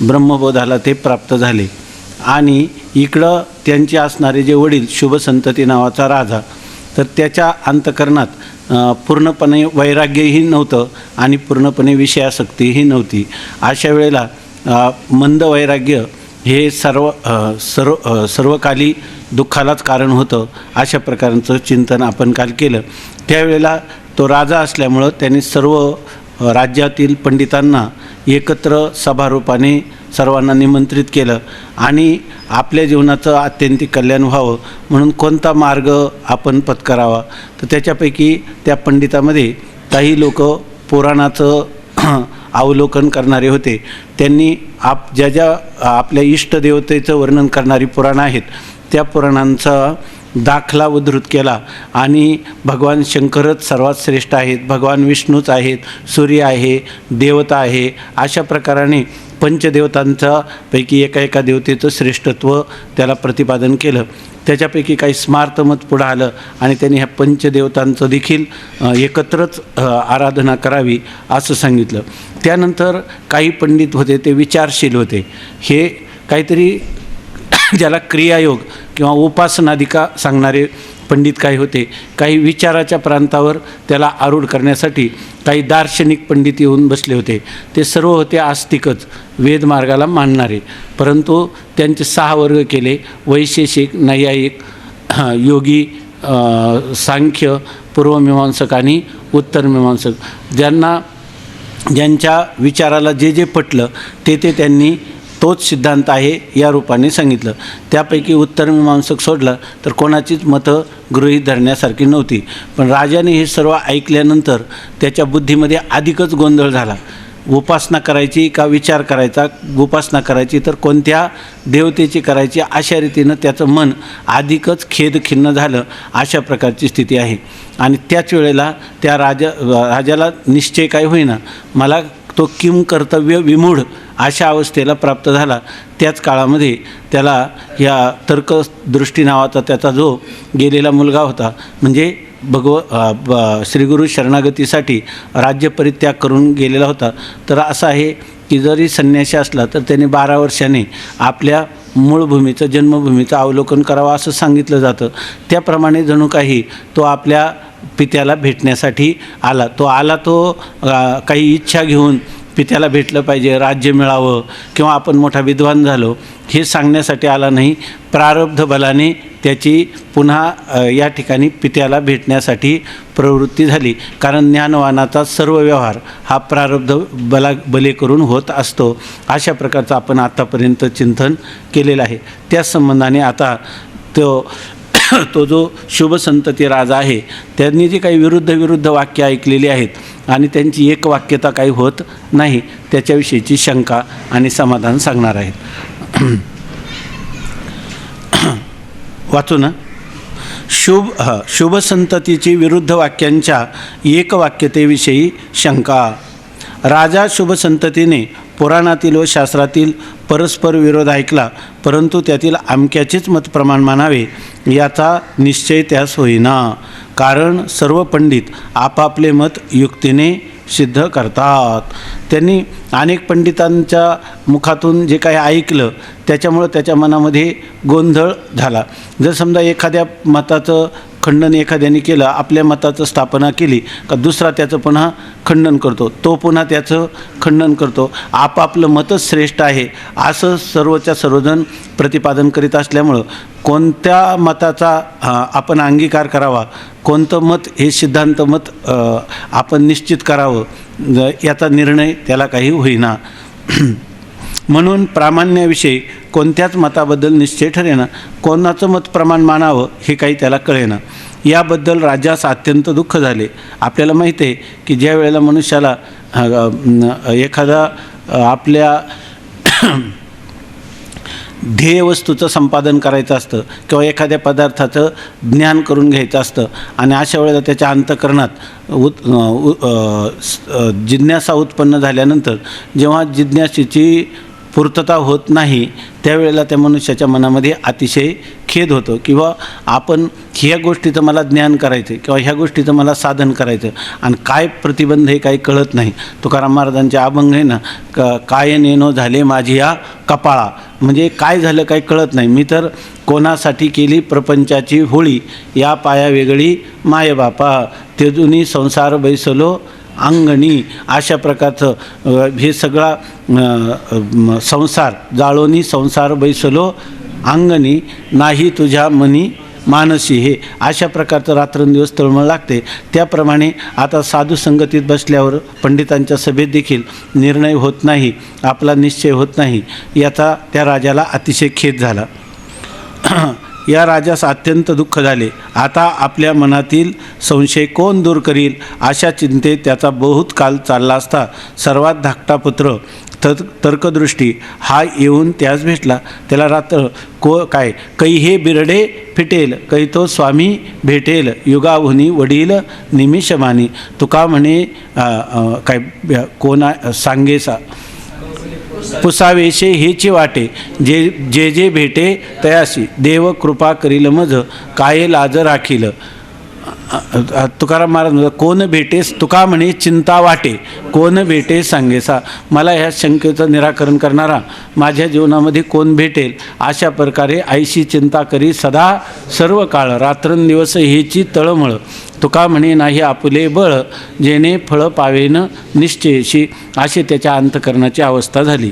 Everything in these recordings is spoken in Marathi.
ब्रह्मबोधाला ते प्राप्त झाले। आणि इकडं त्यांचे असणारे जे वडील शुभसंतती नावाचा राजा, तर त्याच्या अंतःकरणात पूर्णपणे वैराग्यही नव्हतं आणि पूर्णपणे विषयासक्तीही नव्हती। अशा वेळेला मंद वैराग्य हे सर्वकाली दुःखालाच कारण होतं। अशा प्रकारचं चिंतन आपण काल केलं। त्यावेळेला तो राजा असल्यामुळं त्यांनी सर्व राज्यातील पंडितांना एकत्र सभारूपाने सर्वांना निमंत्रित केलं आणि आपल्या जीवनाचं आत्यंतिक कल्याण व्हावं म्हणून कोणता मार्ग आपण पत्करावा। तर त्याच्यापैकी त्या पंडितामध्ये काही लोक पुराणाचं अवलोकन करणारे होते। त्यांनी ज्या आपल्या इष्टदेवतेचं वर्णन करणारी पुराणं आहेत त्या पुराणांचा दाखला उद्धृत केला आणि भगवान शंकरच सर्वात श्रेष्ठ आहेत, भगवान विष्णूच आहेत, सूर्य आहे, देवता आहे, अशा प्रकाराने पंचदेवतांच्या पैकी एका देवतेचं श्रेष्ठत्व त्याला प्रतिपादन केलं। त्याच्यापैकी काही स्मार्त मत पुढं आलं आणि त्यांनी ह्या पंचदेवतांचं देखील एकत्रच आराधना करावी असं सांगितलं। त्यानंतर काही पंडित होते ते विचारशील होते। हे काहीतरी ज्याला क्रियायोग किंवा उपासनादिका सांगणारे पंडित काही होते। काही विचाराच्या प्रांतावर त्याला आरूढ करण्यासाठी काही दार्शनिक पंडित येऊन बसले होते। ते सर्व होते आस्तिकच, वेदमार्गाला मानणारे, परंतु त्यांचे 6 वर्ग केले: वैशेषिक, नैयायिक, योगी, सांख्य, पूर्वमीमांसक आणि उत्तरमीमांसक। ज्यांच्या विचाराला जे पटलं ते त्यांनी तोच सिद्धांत आहे या रूपाने सांगितलं। त्यापैकी उत्तरमीमांसक सोडलं तर कोणाचीच मतं गृहीत धरण्यासारखी नव्हती। पण राजाने हे सर्व ऐकल्यानंतर त्याच्या बुद्धीमध्ये अधिकच गोंधळ झाला। उपासना करायची का विचार करायचा, उपासना करायची तर कोणत्या देवतेची करायची, अशा रीतीनं त्याचं मन अधिकच खेदखिन्न झालं। अशा प्रकारची स्थिती आहे। आणि त्याच वेळेला त्या राजाला निश्चय काय होईना, मला तो किम कर्तव्य विमूढ अशा अवस्थेला प्राप्त झाला। त्याच काळामध्ये त्याला या तर्कदृष्टी नावाचा त्याचा जो गेलेला मुलगा होता, म्हणजे श्रीगुरु शरणागतीसाठी राज्य परित्याग करून गेलेला होता। तर असं आहे की जरी संन्यासी असला तर त्याने 12 वर्षांनी आपल्या मूळ भूमीचं, जन्मभूमीचं अवलोकन करावं असं सांगितलं जातं। त्याप्रमाणे जणू काही तो आपल्या पित्याला भेटण्यासाठी आला। तो काही इच्छा घेऊन पित्याला भेटलं पाहिजे, राज्य मिळावं किंवा आपण मोठा विद्वान झालो हे सांगण्यासाठी आला नाही। प्रारब्ध बलाने त्याची पुन्हा या ठिकाणी पित्याला भेटण्यासाठी प्रवृत्ती झाली। कारण ज्ञानवानाचा सर्व व्यवहार हा प्रारब्ध बले करून होत असतो। अशा प्रकारचं आपण आतापर्यंत चिंतन केलेलं आहे। त्याच संबंधाने आता तो जो शुभसंतती राजा आहे त्यांनी जी काही विरुद्ध वाक्य ऐकलेली आहेत आणि त्यांची एक वाक्यता काही होत नाही, त्याच्याविषयीची शंका आणि समाधान सांगणार आहेत। वाचू ना। शुभसंततीची विरुद्ध वाक्यांच्या एकवाक्यतेविषयी शंका। राजा शुभसंततीने पुराणातील व शास्त्रातील परस्पर विरोध ऐकला, परंतु त्यातील अमक्याचेच मत प्रमाण मानावे याचा निश्चय त्यास होईना। कारण सर्व पंडित आपापले मत युक्तीने सिद्ध करतात। त्यांनी अनेक पंडितांच्या मुखातून जे काही ऐकलं त्याच्यामुळं त्याच्या मनामध्ये गोंधळ झाला। जर समजा एखाद्या मताचं खंडन एखाद्याने केलं, आपल्या मताचं स्थापना केली का दुसरा त्याचं पुन्हा खंडन करतो, तो पुन्हा त्याचं खंडन करतो। आपापलं मतच श्रेष्ठ आहे असं सर्वच्या सर्वजण प्रतिपादन करीत असल्यामुळं कोणत्या मताचा आपण अंगीकार करावा, कोणतं मत हे सिद्धांत मत आपण निश्चित करावं याचा निर्णय त्याला काही होईना। म्हणून प्रामाण्याविषयी कोणत्याच मताबद्दल निश्चय ठरेना, कोणाचं मत प्रमाण मानावं हे काही त्याला कळेना। याबद्दल राजास अत्यंत दुःख झाले। आपल्याला माहिती आहे की ज्या वेळेला मनुष्याला एखादा आपल्या ध्येय वस्तूचं संपादन करायचं असतं किंवा एखाद्या पदार्थाचं ज्ञान करून घ्यायचं असतं आणि अशा वेळेला त्याच्या अंतःकरणात जिज्ञासा उत्पन्न झाल्यानंतर जेव्हा जिज्ञासेची पूर्तता होत नाही त्यावेळेला त्या मनुष्याच्या मनामध्ये अतिशय खेद होतो, किंवा आपण ह्या गोष्टीचं मला ज्ञान करायचं किंवा ह्या गोष्टीचं मला साधन करायचं आणि काय प्रतिबंध हे काही कळत नाही. तुकाराम महाराजांचे अभंग आहे ना, काय नेनो झाले माझी या कपाळा, म्हणजे काय झालं काही कळत नाही. मी तर कोणासाठी केली प्रपंचाची होळी, या पाया वेगळी मायबापा, तेजुनी संसार बैसलो अंगणी. अशा प्रकारचं हे सगळा संसार जाळोनी संसार बैसलो अंगणी, नाही तुझ्या मनी मानसी, हे अशा प्रकारचं रात्रंदिवस तळमळ लागते. त्याप्रमाणे आता साधू संगतीत बसल्यावर पंडितांच्या सभेत देखील निर्णय होत नाही, आपला निश्चय होत नाही, याचा त्या राजाला अतिशय खेद झाला. या राजास अत्यंत दुःख झाले. आता आपल्या मनातील संशय कोण दूर करील अशा चिंतेत त्याचा बहुत काल चालला असता सर्वात धाकटा पुत्र तर्कदृष्टी हा येऊन त्यास भेटला. त्याला रात्र काय कै हे बिरडे फिटेल, कै तो स्वामी भेटेल, युगाहुनी वडील निमिषमानी. तुका म्हणे काय कोणा सांगेसा पुसावेशे हेची वाटे, जे जे भेटे तयासी, देव कृपा करील मज, काय लाज राखील. तुकाराम महाराज कोण भेटेस तुका म्हणे चिंता वाटे, कोण भेटे सांगेसा. मला ह्या शंकेचं निराकरण करणारा माझ्या जीवनामध्ये कोण भेटेल अशा प्रकारे आईशी चिंता करी सदा सर्व काळ, रात्रंदिवस हेची तळमळ. तुका म्हणे नाही आपुले बळ, जेणे फळ पावेन निश्चयशी. अशी त्याच्या अंतकरणाची अवस्था झाली.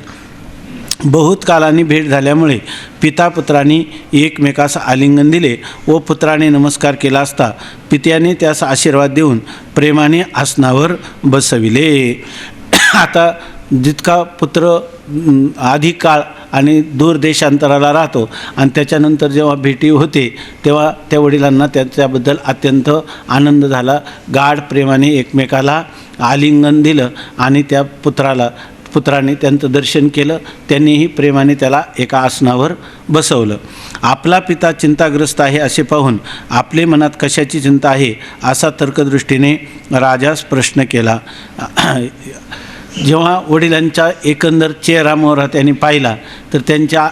बहुत कालांनी भेट झाल्यामुळे पिता पुत्रांनी एकमेकास आलिंगन दिले व पुत्राने नमस्कार केला असता पित्याने त्यास आशीर्वाद देऊन प्रेमाने आसनावर बसविले. आता जितका पुत्र अधिक काळ आणि दूर देशांतराला राहतो आणि त्याच्यानंतर जेव्हा भेटी होते तेव्हा त्या वडिलांना त्याच्याबद्दल अत्यंत आनंद झाला. गाढ प्रेमाने एकमेकाला आलिंगन दिलं आणि त्या पुत्राने त्यांचं दर्शन केलं. त्यांनीही प्रेमाने त्याला एका आसनावर बसवलं. आपला पिता चिंताग्रस्त आहे असे पाहून आपले मनात कशाची चिंता आहे असा तर्कदृष्टीने राजास प्रश्न केला. जेव्हा वडिलांच्या एकंदर चेहरामोहरा त्यांनी पाहिला तर त्यांच्या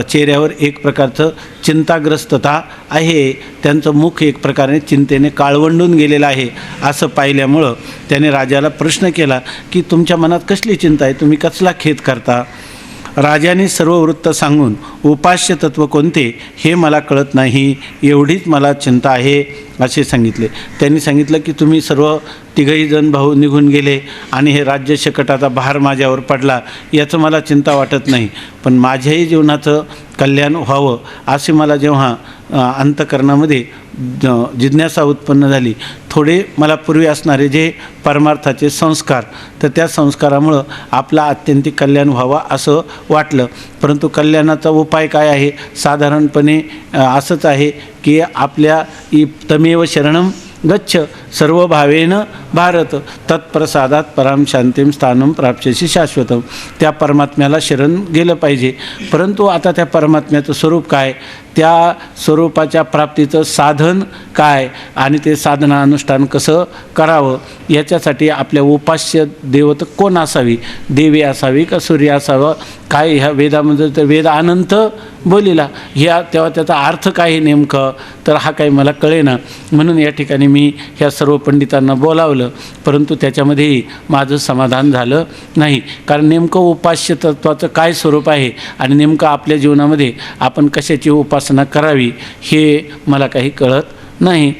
चेहऱ्यावर एक प्रकारचं चिंताग्रस्तता आहे. त्यांचं मुख एक प्रकारे चिंतेने काळवंडून गेलेलं आहे असं पाहिल्यामुळं त्याने राजाला प्रश्न केला की तुमच्या मनात कसली चिंता आहे, तुम्ही कसला खेद करता. राजाने सर्व वृत्त सांगून उपास्य तत्व कोणते हे मला कळत नाही, एवढीच मला चिंता आहे असे सांगितले. त्यांनी सांगितलं की तुम्ही सर्व तिघही जण भाऊ निघून गेले आणि हे राज्य शकटाचा भार माझ्यावर पडला, याचं मला चिंता वाटत नाही, पण माझ्याही जीवनाचं कल्याण व्हावं असे मला जेव्हा अंतकरणामध्ये जिज्ञासा उत्पन्न झाली. थोडे मला पूर्वी असणारे जे परमार्थाचे संस्कार, तर त्या संस्कारामुळं आपला अत्यंतिक कल्याण व्हावा असं वाटलं. परंतु कल्याणाचा उपाय काय आहे, साधारणपणे असंच आहे की आपल्या तमेव शरणम गच्छ सर्व भावेन भारत, तत्प्रसादात पराम शांतीम स्थानम प्राप्स्यसि शाश्वतम. त्या परमात्म्याला शरण गेलं पाहिजे. परंतु आता त्या परमात्म्याचं स्वरूप काय, त्या स्वरूपाच्या प्राप्तीचं साधन काय आणि ते साधनानुष्ठान कसं करावं, याच्यासाठी आपल्या उपास्य देवत कोण असावी, देवी असावी का सूर्य असावं, काय ह्या वेदामध्ये तर वेद अनंत बोलिला, ह्या तेव्हा त्याचा अर्थ काय नेमकं, तर हा काही मला कळेना. म्हणून या ठिकाणी मी ह्या सर्व पंडितांना बोलावलं, परंतु त्याच्यामध्येही माझं समाधान झालं नाही. कारण नेमकं उपास्य तत्वाचं काय स्वरूप आहे आणि नेमकं आपल्या जीवनामध्ये आपण कशाची उपासना करावी हे मला काही कळत नाही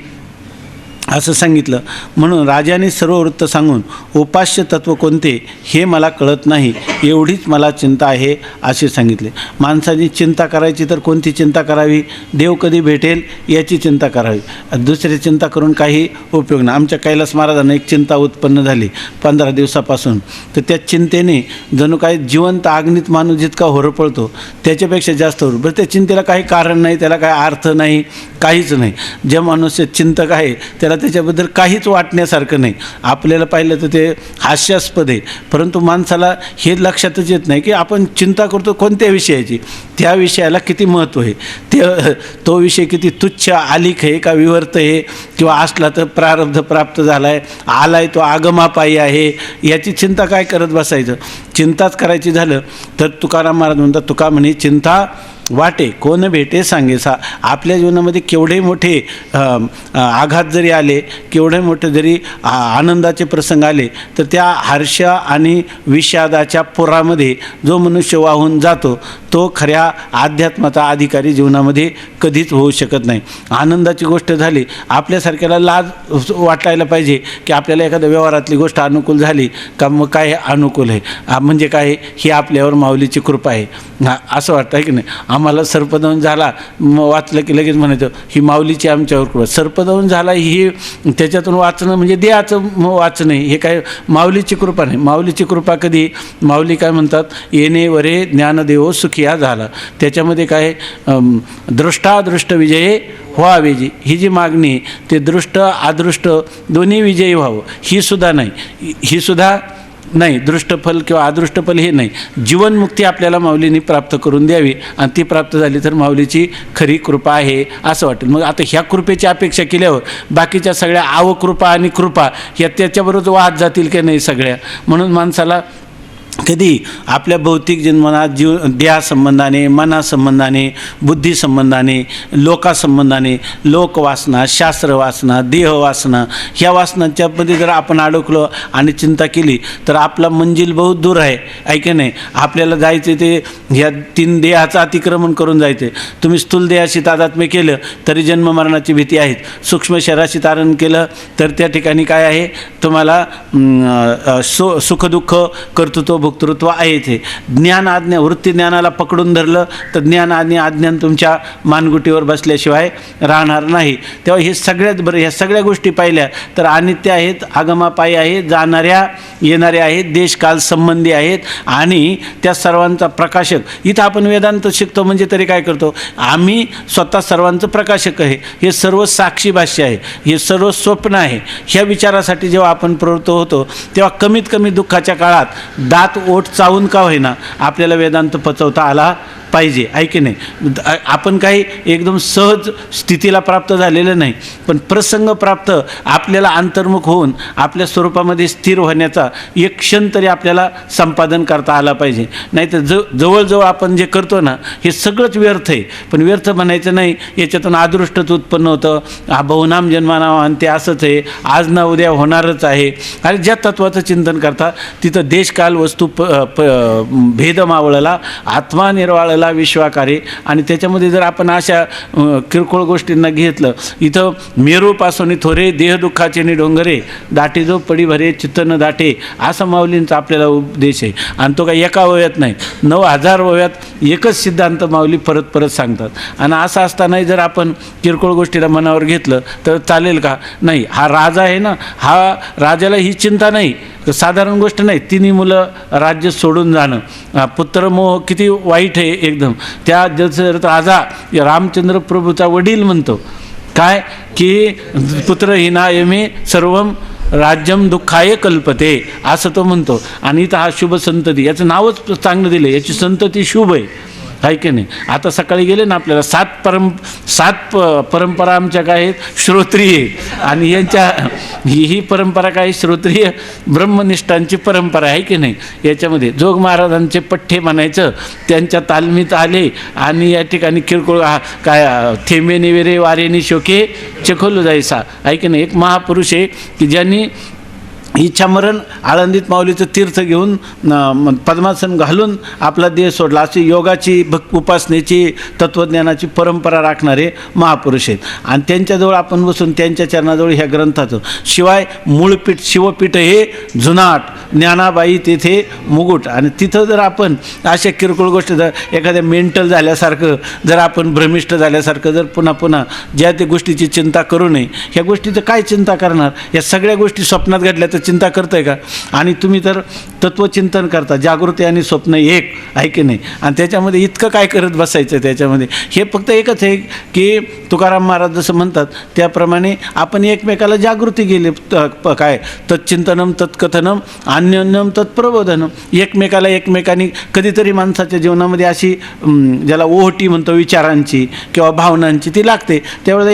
असं सांगितलं. म्हणून राजाने सर्व वृत्त सांगून उपास्य तत्व कोणते हे मला कळत नाही, एवढीच मला चिंता आहे असे सांगितले. माणसाची चिंता करायची तर कोणती चिंता करावी, देव कधी भेटेल याची चिंता करावी, दुसरी चिंता करून काही उपयोग नाही. आमच्या कैलास महाराजांना एक चिंता उत्पन्न झाली 15 दिवसापासून, तर त्या चिंतेने जणू काही जिवंत अग्नीत माणूस जितका होरपळतो त्याच्यापेक्षा जास्त होर. बरं त्या चिंतेला काही कारण नाही, त्याला काही अर्थ नाही, काहीच नाही. जे मनुष्य चिंतक आहे त्याला त्याच्याबद्दल काहीच वाटण्यासारखं नाही. आपल्याला पाहिलं तर ते हास्यास्पद आहे, परंतु माणसाला हे लक्षातच येत नाही की आपण चिंता करतो कोणत्या विषयाची, त्या विषयाला किती महत्त्व आहे, तो विषय किती तुच्छ आलिक आहे का विवर्त आहे, किंवा असला तर प्रारब्ध प्राप्त झाला आहे, आलाय तो आगमापायी आहे, याची चिंता काय करत बसायचं. चिंताच करायची झालं तर तुकाराम महाराज म्हणतात, तुका म्हणे चिंता वाटे कोण भेटे सांगेसा. आपल्या जीवनामध्ये केवढे मोठे आघात जरी आले, केवढे मोठे जरी आनंदाचे प्रसंग आले, तर त्या हर्ष आणि विषादाच्या पुरामध्ये जो मनुष्य वाहून जातो तो खऱ्या अध्यात्माचा अधिकारी जीवनामध्ये कधीच होऊ शकत नाही. आनंदाची गोष्ट झाली, आपल्यासारख्याला लाज वाटायला पाहिजे की आपल्याला एखाद्या व्यवहारातली गोष्ट अनुकूल झाली का मग काय अनुकूल आहे, म्हणजे काय, ही आपल्यावर माऊलीची कृपा आहे असं वाटतं आहे की नाही. आम्हाला सर्पदंश झाला, वाचलं की लगेच म्हणायचं ही माऊलीची आमच्यावर कृपा. सर्पदंश झाला ही त्याच्यातून वाचणं म्हणजे देहाचं वाचणं, हे काय माऊलीची कृपा नाही. माऊलीची कृपा कधी, माऊली काय म्हणतात, येणे वरे ज्ञानदेव सुखिया झाला. त्याच्यामध्ये काय दृष्टादृष्ट विजये व्हावेजी, ही जी मागणी ते दृष्ट अदृष्ट दोन्ही विजयी व्हावं, ही सुद्धा नाही, दृष्टफल किंवा अदृष्टफल हे नाही. जीवनमुक्ती आपल्याला माऊलींनी प्राप्त करून द्यावी, आणि ती प्राप्त झाली तर माऊलीची खरी कृपा आहे असं वाटेल. मग आता ह्या कृपेची अपेक्षा केल्यावर बाकीच्या सगळ्या अवकृपा आणि कृपा ह्या त्याच्याबरोबर वाद जातील की नाही सगळ्या. म्हणून माणसाला कधी आपल्या भौतिक जन्मात देहासंबंधाने, मनासंबंधाने, बुद्धीसंबंधाने, लोकासंबंधाने, लोकवासना, शास्त्रवासना, देहवासना, ह्या वासनांच्यामध्ये जर आपण अडकलो आणि चिंता केली तर आपला मंजिल बहुत दूर आहे की नाही. आपल्याला जायचे ते ह्या 3 देहाचं अतिक्रमण करून जायचे. तुम्ही स्थूल देहाशी तादात्म्य केलं तरी जन्ममरणाची भीती आहे. सूक्ष्म शरीराशी तारण केलं तर त्या ठिकाणी काय आहे, तुम्हाला सुखदुःख कर्तृत्व भोक्तृत्व आहे. ते ज्ञान आज्ञा, वृत्ती ज्ञानाला पकडून धरलं तर ज्ञान आणि अज्ञान तुमच्या मानगुटीवर बसल्याशिवाय राहणार नाही. तेव्हा हे सगळ्यात बरं, ह्या सगळ्या गोष्टी पाहिल्या तर अनित्य आहेत, आगमापायी आहेत, जाणाऱ्या येणाऱ्या आहेत, देशकाल संबंधी आहेत, आणि त्या सर्वांचा प्रकाशक. इथं आपण वेदांत शिकतो म्हणजे तरी काय करतो, आम्ही स्वतः सर्वांचं प्रकाशक आहे, हे सर्व साक्षी भाष्य आहे, हे सर्व स्वप्न आहे. ह्या विचारासाठी जेव्हा आपण प्रवृत्त होतो तेव्हा कमीत कमी दुःखाच्या काळात दात ओठ चावून का होईना आपल्याला वेदांत पचवता आला पाहिजे, आहे की नाही. आपण काही एकदम सहज स्थितीला प्राप्त झालेलं नाही, पण प्रसंग प्राप्त आपल्याला अंतर्मुख होऊन आपल्या स्वरूपामध्ये स्थिर होण्याचा एक क्षण तरी आपल्याला संपादन करता आला पाहिजे. नाहीतर जवळजवळ आपण जे करतो ना हे सगळंच व्यर्थ आहे. पण व्यर्थ म्हणायचं नाही, याच्यातून अदृष्टच उत्पन्न होतं. बहुनाम जन्मानाम आणि ते असंच आहे, आज ना उद्या होणारच आहे. आणि ज्या तत्वाचं चिंतन करता तिथं देशकाल वस्तू भेद मावळला, आत्मा निर्वाळला विश्वाकारे. आणि त्याच्यामध्ये जर आपण अशा किरकोळ गोष्टींना घेतलं, इथं मेरूपासून थोरे देह दुःखाचे नि डोंगरे दाटे जो पडी भरे चित्तन दाटे, असा माऊलींचा आपल्याला उपदेश आहे. आणि तो काही एका वयात नाही, 9000 वयात एकच सिद्धांत माऊली परत परत सांगतात. आणि असं असतानाही जर आपण किरकोळ गोष्टीला मनावर घेतलं तर चालेल का? नाही. हा राजा आहे ना, हा राजाला ही चिंता नाही, साधारण गोष्ट नाही. 3 मुलं राज्य सोडून जाणं, पुत्रमोह किती वाईट आहे एकदम. त्या जसं राजा रामचंद्र प्रभूचा वडील म्हणतो काय की पुत्रहीनायमे सर्वम राज्यम दुःखाय कल्पते, असं तो म्हणतो. आणि इथं हा शुभ संतती, याचं नावच चांगलं दिलं, याची संतती शुभ आहे की नाही. आता सकाळी गेले ना आपल्याला 7 परंपरा आमच्या काय आहेत, श्रोत्रिय. आणि यांच्या ही परंपरा काय, श्रोत्रिय ब्रह्मनिष्ठांची परंपरा आहे की नाही. याच्यामध्ये जोग महाराजांचे पठ्ठे म्हणायचं, त्यांच्या तालमीत आले. आणि या ठिकाणी किरकोळ काय थेंबे निवेरे वारेनी शोके चखोल जायसा, आहे की नाही. एक महापुरुष आहे की ज्यांनी इच्छामरण आळंदीत माऊलीचं तीर्थ घेऊन पद्मासन घालून आपला देह सोडला. अशी योगाची उपासनेची तत्त्वज्ञानाची परंपरा राखणारे महापुरुष आहेत. आणि त्यांच्याजवळ आपण बसून त्यांच्या चरणाजवळ ह्या ग्रंथाचं, शिवाय मूळपीठ शिवपीठ हे जुनाट, ज्ञानाबाई तेथे मुकुट. आणि तिथं जर आपण अशा किरकोळ गोष्टी, जर एखाद्या मेंटल झाल्यासारखं, जर आपण भ्रमिष्ट झाल्यासारखं जर पुन्हा पुन्हा ज्या त्या गोष्टीची चिंता करू नये, ह्या गोष्टीचं काय चिंता करणार. या सगळ्या गोष्टी स्वप्नात घडल्या तर चिंता करताय का? आणि तुम्ही तर तत्वचिंतन करता, जागृती आणि स्वप्न एक आहे की नाही, आणि त्याच्यामध्ये इतकं काय करत बसायचं त्याच्यामध्ये. हे फक्त एकच आहे की तुकाराम महाराज जसं म्हणतात त्याप्रमाणे आपण एकमेकाला जागृती गेली, काय तच्चिंतनम तत्कथनम अन्योन्यम तत्प्रबोधनम. एकमेकांनी कधीतरी माणसाच्या जीवनामध्ये अशी ज्याला ओहोटी म्हणतो विचारांची किंवा भावनांची ती लागते, त्यावेळेला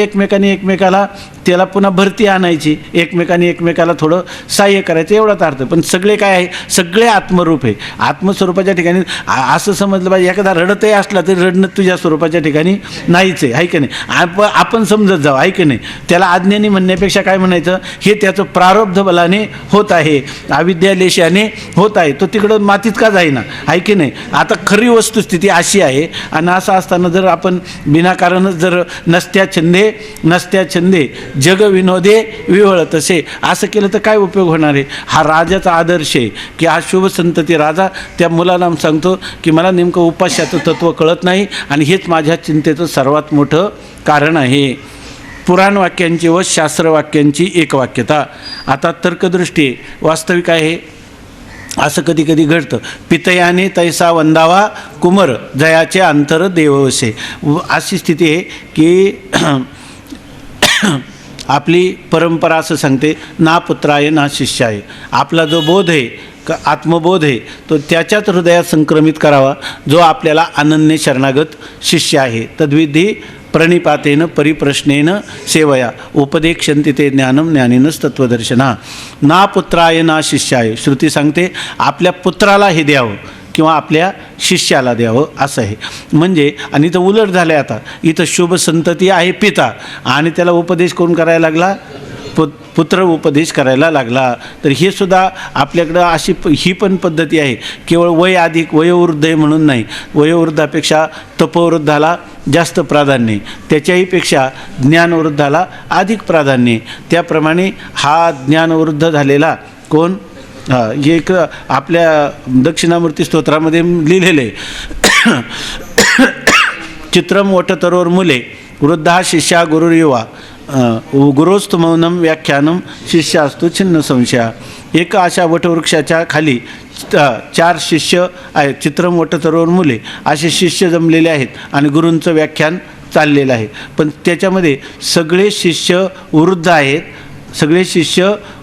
एकमेकाला त्याला पुन्हा भरती आणायची, एकमेकाला थोडं सहाय्य करायचं, एवढाच अर्थ. पण सगळे काय आहे, सगळे आत्मरूप आहे. आत्मस्वरूपाच्या ठिकाणी असं समजलं पाहिजे, एखादा रडतही असला तरी रडणं तुझ्या स्वरूपाच्या ठिकाणी नाहीच आहे की नाही. आपण समजत जाऊ आहे की नाही. त्याला आज्ञानी म्हणण्यापेक्षा काय म्हणायचं, हे त्याचं प्रारब्ध बलाने होत आहे, अविद्यालेशाने होत आहे, तो तिकडं मातीत का जाईना आहे की नाही. आता खरी वस्तुस्थिती अशी आहे. आणि असं असताना जर आपण विनाकारणच जर नसत्या छंदे जग विनोदे विवळ तसे असं केलं तर काय उपयोग होणार आहे. हा राजाचा आदर्श आहे की हा शुभ संतती राजा त्या मुलाला सांगतो की मला नेमकं उपास्याचं तत्त्व कळत नाही आणि हेच माझ्या चिंतेचं सर्वात मोठं कारण आहे. पुराण वाक्यांची व शास्त्रवाक्यांची एकवाक्यता. आता तर्कदृष्टी वास्तविक आहे. असं कधी कधी घडतं. पितयाने तैसा वंदावा कुमर जयाचे अंतर देववसे. अशी स्थिती आहे की आपली परंपरा असं सांगते, ना पुत्राय ना शिष्याय. आपला जो बोध आहे आत्मबोध आहे तो त्याच्याच हृदयात संक्रमित करावा जो आपल्याला अनन्य शरणागत शिष्य आहे. तद्विधी प्रणिपातेन परिप्रश्नेन सेवया उपदेक्षन्ति ते ज्ञानम ज्ञानिनस तत्वदर्शना. ना पुत्राय ना शिष्याय. श्रुती सांगते आपल्या पुत्राला हे द्यावं किंवा आपल्या शिष्याला द्यावं असं आहे. म्हणजे आणि इथं उलट झालं आहे. आता इथं शुभ संतती आहे पिता आणि त्याला उपदेश कोण करायला लागला, पुत्र उपदेश करायला लागला. तर हे सुद्धा आपल्याकडं अशी ही पण पद्धती आहे. केवळ वय अधिक वयोवृद्ध आहे म्हणून नाही, वयोवृद्धापेक्षा तपवृद्धाला जास्त प्राधान्य, त्याच्याहीपेक्षा ज्ञानवृद्धाला अधिक प्राधान्य. त्याप्रमाणे हा ज्ञानवृद्ध झालेला कोण, एक आपल्या दक्षिणामूर्ती स्तोत्रामध्ये लिहिलेले चित्रम वटतरोर मुले वृद्धा शिष्या गुरुर्युवा गुरोस्तु मौनम व्याख्यानम शिष्यास्तु छिन्न संशया. एका अशा वटवृक्षाच्या खाली 4 शिष्य आहेत. चित्रम वटतरोर मुले असे शिष्य जमलेले आहेत आणि गुरूंचं व्याख्यान चाललेलं आहे. पण त्याच्यामध्ये सगळे शिष्य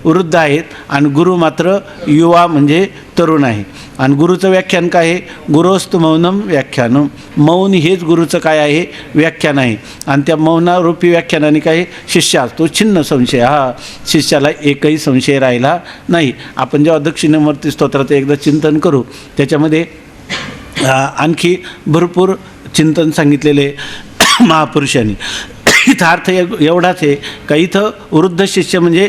वृद्ध आहेत आणि गुरु मात्र युवा म्हणजे तरुण आहे. आणि गुरुचं व्याख्यान काय आहे, गुरोस्तु मौनम व्याख्यानम. मौन हेच गुरुचं काय आहे, व्याख्यान आहे. आणि त्या मौनारूपी व्याख्यानाने काय शिष्यास्तु छिन्न संशय. हा शिष्याला एकही संशय राहिला नाही. आपण जेव्हा दक्षिणामूर्ती स्तोत्राचं एकदा चिंतन करू त्याच्यामध्ये आणखी भरपूर चिंतन सांगितलेले महापुरुषांनी. इथं अर्थ एवढाच आहे का इथं वृद्ध शिष्य म्हणजे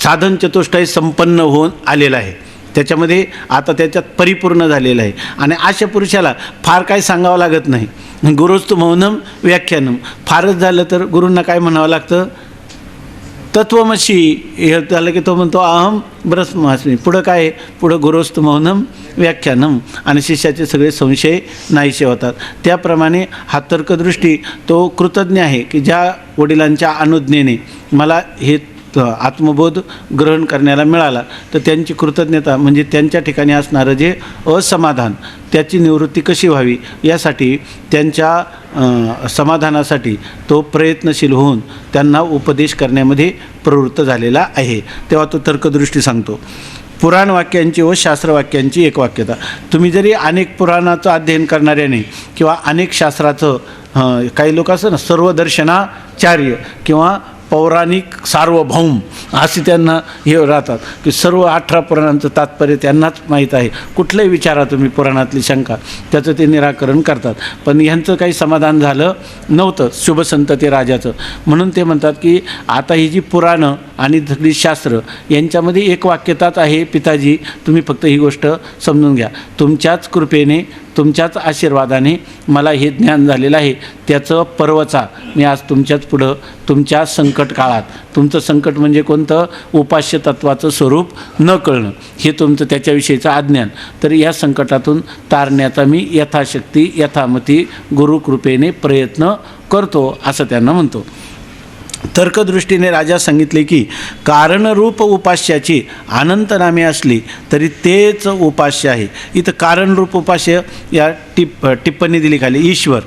साधन चतुष्टय संपन्न होऊन आलेला आहे, त्याच्यामध्ये आता त्याच्यात परिपूर्ण झालेलं आहे. आणि अशा पुरुषाला फार काय सांगावं लागत नाही. गुरुस्तु मौनम व्याख्यानम. फारच झालं तर गुरूंना काय म्हणावं लागतं, तत्वमशी. हे झालं की तो म्हणतो अहम ब्रह्मास्मी. पुढं काय आहे, पुढं गुरोस्तु मौनम व्याख्यानम. आणि शिष्याचे सगळे संशय नाहीसे होतात. त्याप्रमाणे हा तर्कदृष्टी तो कृतज्ञ आहे की ज्या वडिलांच्या अनुज्ञेने मला हे आत्मबोध ग्रहण करण्याला मिळाला, तर त्यांची कृतज्ञता म्हणजे त्यांच्या ठिकाणी असणारं जे असमाधान त्याची निवृत्ती कशी व्हावी यासाठी त्यांच्या समाधानासाठी तो प्रयत्नशील होऊन त्यांना उपदेश करण्यामध्ये प्रवृत्त झालेला आहे. तेव्हा तो तर्कदृष्टी सांगतो. पुराण वाक्यांची व शास्त्रवाक्यांची एकवाक्यता. तुम्ही जरी अनेक पुराणाचं अध्ययन करणाऱ्याने किंवा अनेक शास्त्राचं काही लोक असं ना सर्वदर्शनाचार्य किंवा पौराणिक सार्वभौम असे त्यांना हे राहतात की सर्व 18 पुराणांचं तात्पर्य त्यांनाच माहीत आहे. कुठलंही विचारा तुम्ही पुराणातली शंका त्याचं ते निराकरण करतात. पण ह्यांचं काही समाधान झालं नव्हतं शुभ संतती राजाचं. म्हणून ते म्हणतात की आता ही जी पुराणं आणि सगळी शास्त्र यांच्यामध्ये एक वाक्यताच आहे पिताजी, तुम्ही फक्त ही गोष्ट समजून घ्या. तुमच्याच कृपेने तुमच्याच आशीर्वादाने मला हे ज्ञान झालेलं आहे. त्याचं पर्वचा मी आज तुमच्याच पुढं तुमच्या संकट काळात, तुमचं संकट म्हणजे कोणतं, उपास्य तत्वाचं स्वरूप न कळणं हे तुमचं त्याच्याविषयीचं अज्ञान. तर या संकटातून तारण्याचा मी यथाशक्ती यथामती गुरुकृपेने प्रयत्न करतो असं त्यांना म्हणतो. तर्कदृष्टीने राजा सांगितले की कारणरूप उपास्याची अनंत नामे असली तरी तेच उपास्य आहे. इथं कारणरूप उपास्य या टिप्पणी दिली खाली, ईश्वर.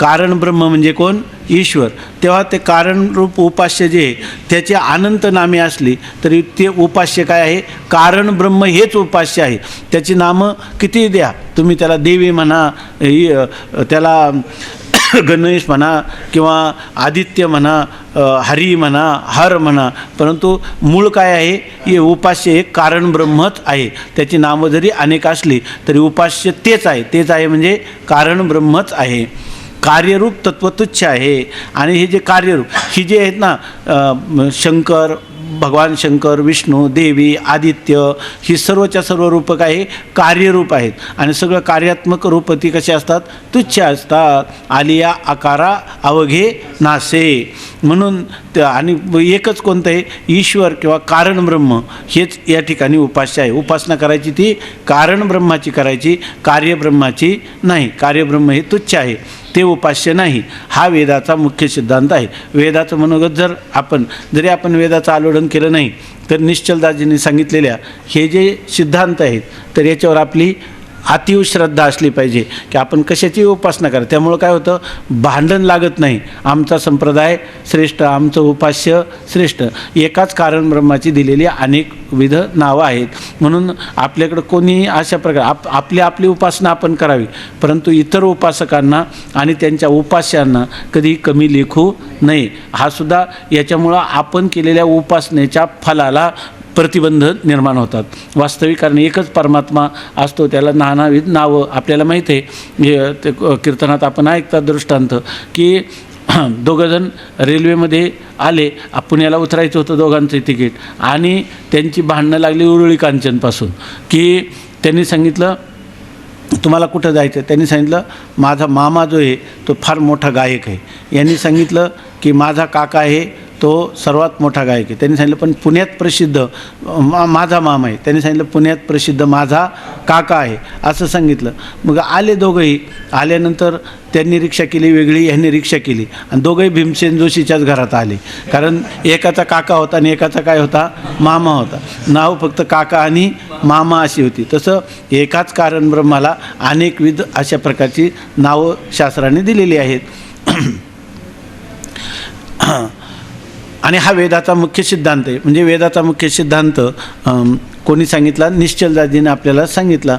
कारण ब्रह्म म्हणजे कोण? ईश्वर. तेव्हा ते कारणरूप उपास्य जे आहे त्याचे अनंत नामे असली तरी ते उपास्य काय आहे? कारण ब्रह्म हेच उपास्य आहे. त्याची नामं किती द्या तुम्ही, त्याला देवी म्हणा, त्याला गणेश म्हणा किंवा आदित्य म्हणा, हरी म्हणा, हर म्हणा, परंतु मूळ काय आहे? हे उपास्य हे कारण ब्रह्मच आहे. त्याची नामं जरी अनेक असली तरी उपास्य तेच आहे. तेच आहे म्हणजे कारण ब्रह्मच आहे. कार्यरूप तत्व तुच्छ आहे. आणि हे जे कार्यरूप ही जे आहेत ना, शंकर, भगवान शंकर, विष्णू, देवी, आदित्य, ही सर्वच्या सर्व रूप काय आहे? कार्यरूप आहेत. आणि सगळं कार्यात्मक रूप ती कशी असतात? तुच्छ असतात. आलिया आकारा अवघे नासे. म्हणून आणि एकच कोणतं आहे? ईश्वर किंवा कारण ब्रह्म हेच या ठिकाणी उपास्य आहे. उपासना करायची ती कारण ब्रह्माची करायची, कार्यब्रह्माची नाही. कार्यब्रह्म हे तुच्छ आहे, ते उपास्य नाही. हा वेदाचा मुख्य सिद्धांत आहे. वेदाचं मनोगत जरी आपण वेदाचं आलोडन केलं नाही तर निश्चलदासजींनी सांगितलेल्या हे जे सिद्धांत आहेत तर याच्यावर आपली अतीव श्रद्धा असली पाहिजे की आपण कशाची उपासना करा. त्यामुळं काय होतं? भांडण लागत नाही. आमचा संप्रदाय श्रेष्ठ, आमचं उपास्य श्रेष्ठ. एकाच कारण ब्रह्माची दिलेली अनेकविध नावं आहेत. म्हणून आपल्याकडं कोणी अशा प्रकारे आपली उपासना आपण करावी, परंतु इतर उपासकांना आणि त्यांच्या उपास्यांना कधी कमी लेखू नये. हा सुद्धा याच्यामुळं आपण केलेल्या उपासनेच्या फलाला प्रतिबंध निर्माण होतात. वास्तविक कारण एकच परमात्मा असतो, त्याला नानाविध नावं आपल्याला माहीत आहे. ते कीर्तनात आपण ऐकतात दृष्टांत की दोघंजण रेल्वेमध्ये आले, पुण्याला उतरायचं होतं दोघांचं तिकीट, आणि त्यांची भांडणं लागली उरुळी कांचनपासून. की त्यांनी सांगितलं तुम्हाला कुठं जायचं? त्यांनी सांगितलं माझा मामा जो आहे तो फार मोठा गायक आहे. यांनी सांगितलं की माझा काका आहे तो सर्वात मोठा गायक आहे. त्यांनी सांगितलं पण पुण्यात प्रसिद्ध माझा मामा आहे. त्यांनी सांगितलं पुण्यात प्रसिद्ध माझा काका आहे असं सांगितलं. मग आले दोघंही. आल्यानंतर त्यांनी रिक्षा केली वेगळी, ह्यांनी रिक्षा केली, आणि दोघंही भीमसेन जोशीच्याच घरात आले. कारण एकाचा काका होता आणि एकाचा काय होता? मामा होता. नाव फक्त काका आणि मामा अशी होती. तसं एकाच कारण ब्रह्माला अनेकविध अशा प्रकारची नावं शास्त्राने दिलेली आहेत. आणि हा वेदाचा मुख्य सिद्धांत आहे. म्हणजे वेदाचा मुख्य सिद्धांत कोणी सांगितला? निश्चलदासजीने आपल्याला सांगितला.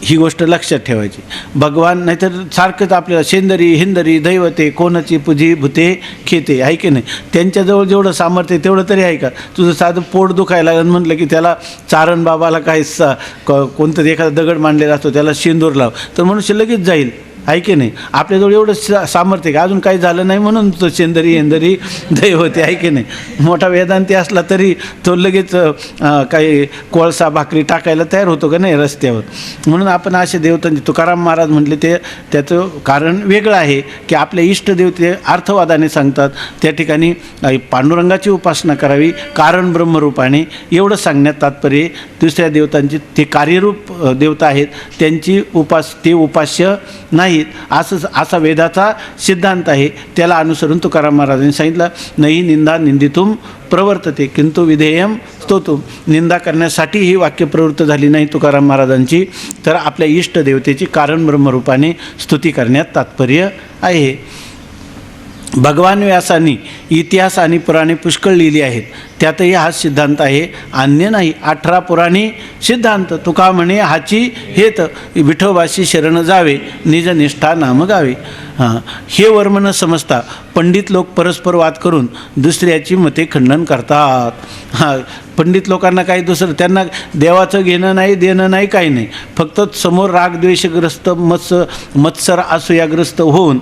ही गोष्ट लक्षात ठेवायची. भगवान नाहीतर सारखंच आपल्याला शेंदरी हिंदरी दैवते कोणाची पूजी भूते खेते आहे की नाही. त्यांच्याजवळ जेवढं सामर्थ्य तेवढं तरी आहे का? तुझं साधं पोट दुखायला लागलं म्हटलं की त्याला चारण बाबाला काही कोणतं एखादा दगड मांडलेला असतो त्याला शेंदूर लाव, तर मनुष्य लगेच जाईल आहे की नाही. आपल्याजवळ एवढं सामर्थ्य का? अजून काही झालं नाही म्हणून तो शेंदरी हेंदरी दैवते आहे की नाही. मोठा वेदांती असला तरी तो लगेच काही कोळसा भाकरी टाकायला तयार होतो का नाही रस्त्यावर. म्हणून आपण असे देवतांचे तुकाराम महाराज म्हटले ते त्याचं कारण वेगळं आहे की आपले इष्टदेव ते अर्थवादाने सांगतात. त्या ठिकाणी पांडुरंगाची उपासना करावी कारण ब्रह्मरूपाने, एवढं सांगण्यात तात्पर्य. दुसऱ्या देवतांची ते कार्यरूप देवता आहेत त्यांची ते उपास्य नाहीत असा वेदाचा सिद्धांत आहे. त्याला अनुसरून तुकाराम महाराजांनी सांगितलं नाही निंदा निंदितुम प्रवर्तते किंतु विधेयम स्तोतुम. निंदा करण्यासाठी ही वाक्य प्रवृत्त झाली नाही तुकाराम महाराजांची, तर आपल्या इष्ट देवतेची कारण ब्रह्मरूपाने स्तुती करण्यात तात्पर्य आहे. भगवान व्यासांनी इतिहास आणि पुराणे पुष्कळ लिहिली आहेत. त्यातही हा सिद्धांत आहे, अन्य नाही. 18 पुराणी सिद्धांत. तुका म्हणे हाची हेत विठोबाशी शरण जावे निजनिष्ठा नाम गावे. हे वर्म न समजता पंडित लोक परस्पर वाद करून दुसऱ्याची मते खंडन करतात. पंडित लोकांना काही दुसरं, त्यांना देवाचं घेणं नाही देणं नाही काही नाही. फक्त समोर रागद्वेषग्रस्त मत्सर असूयाग्रस्त होऊन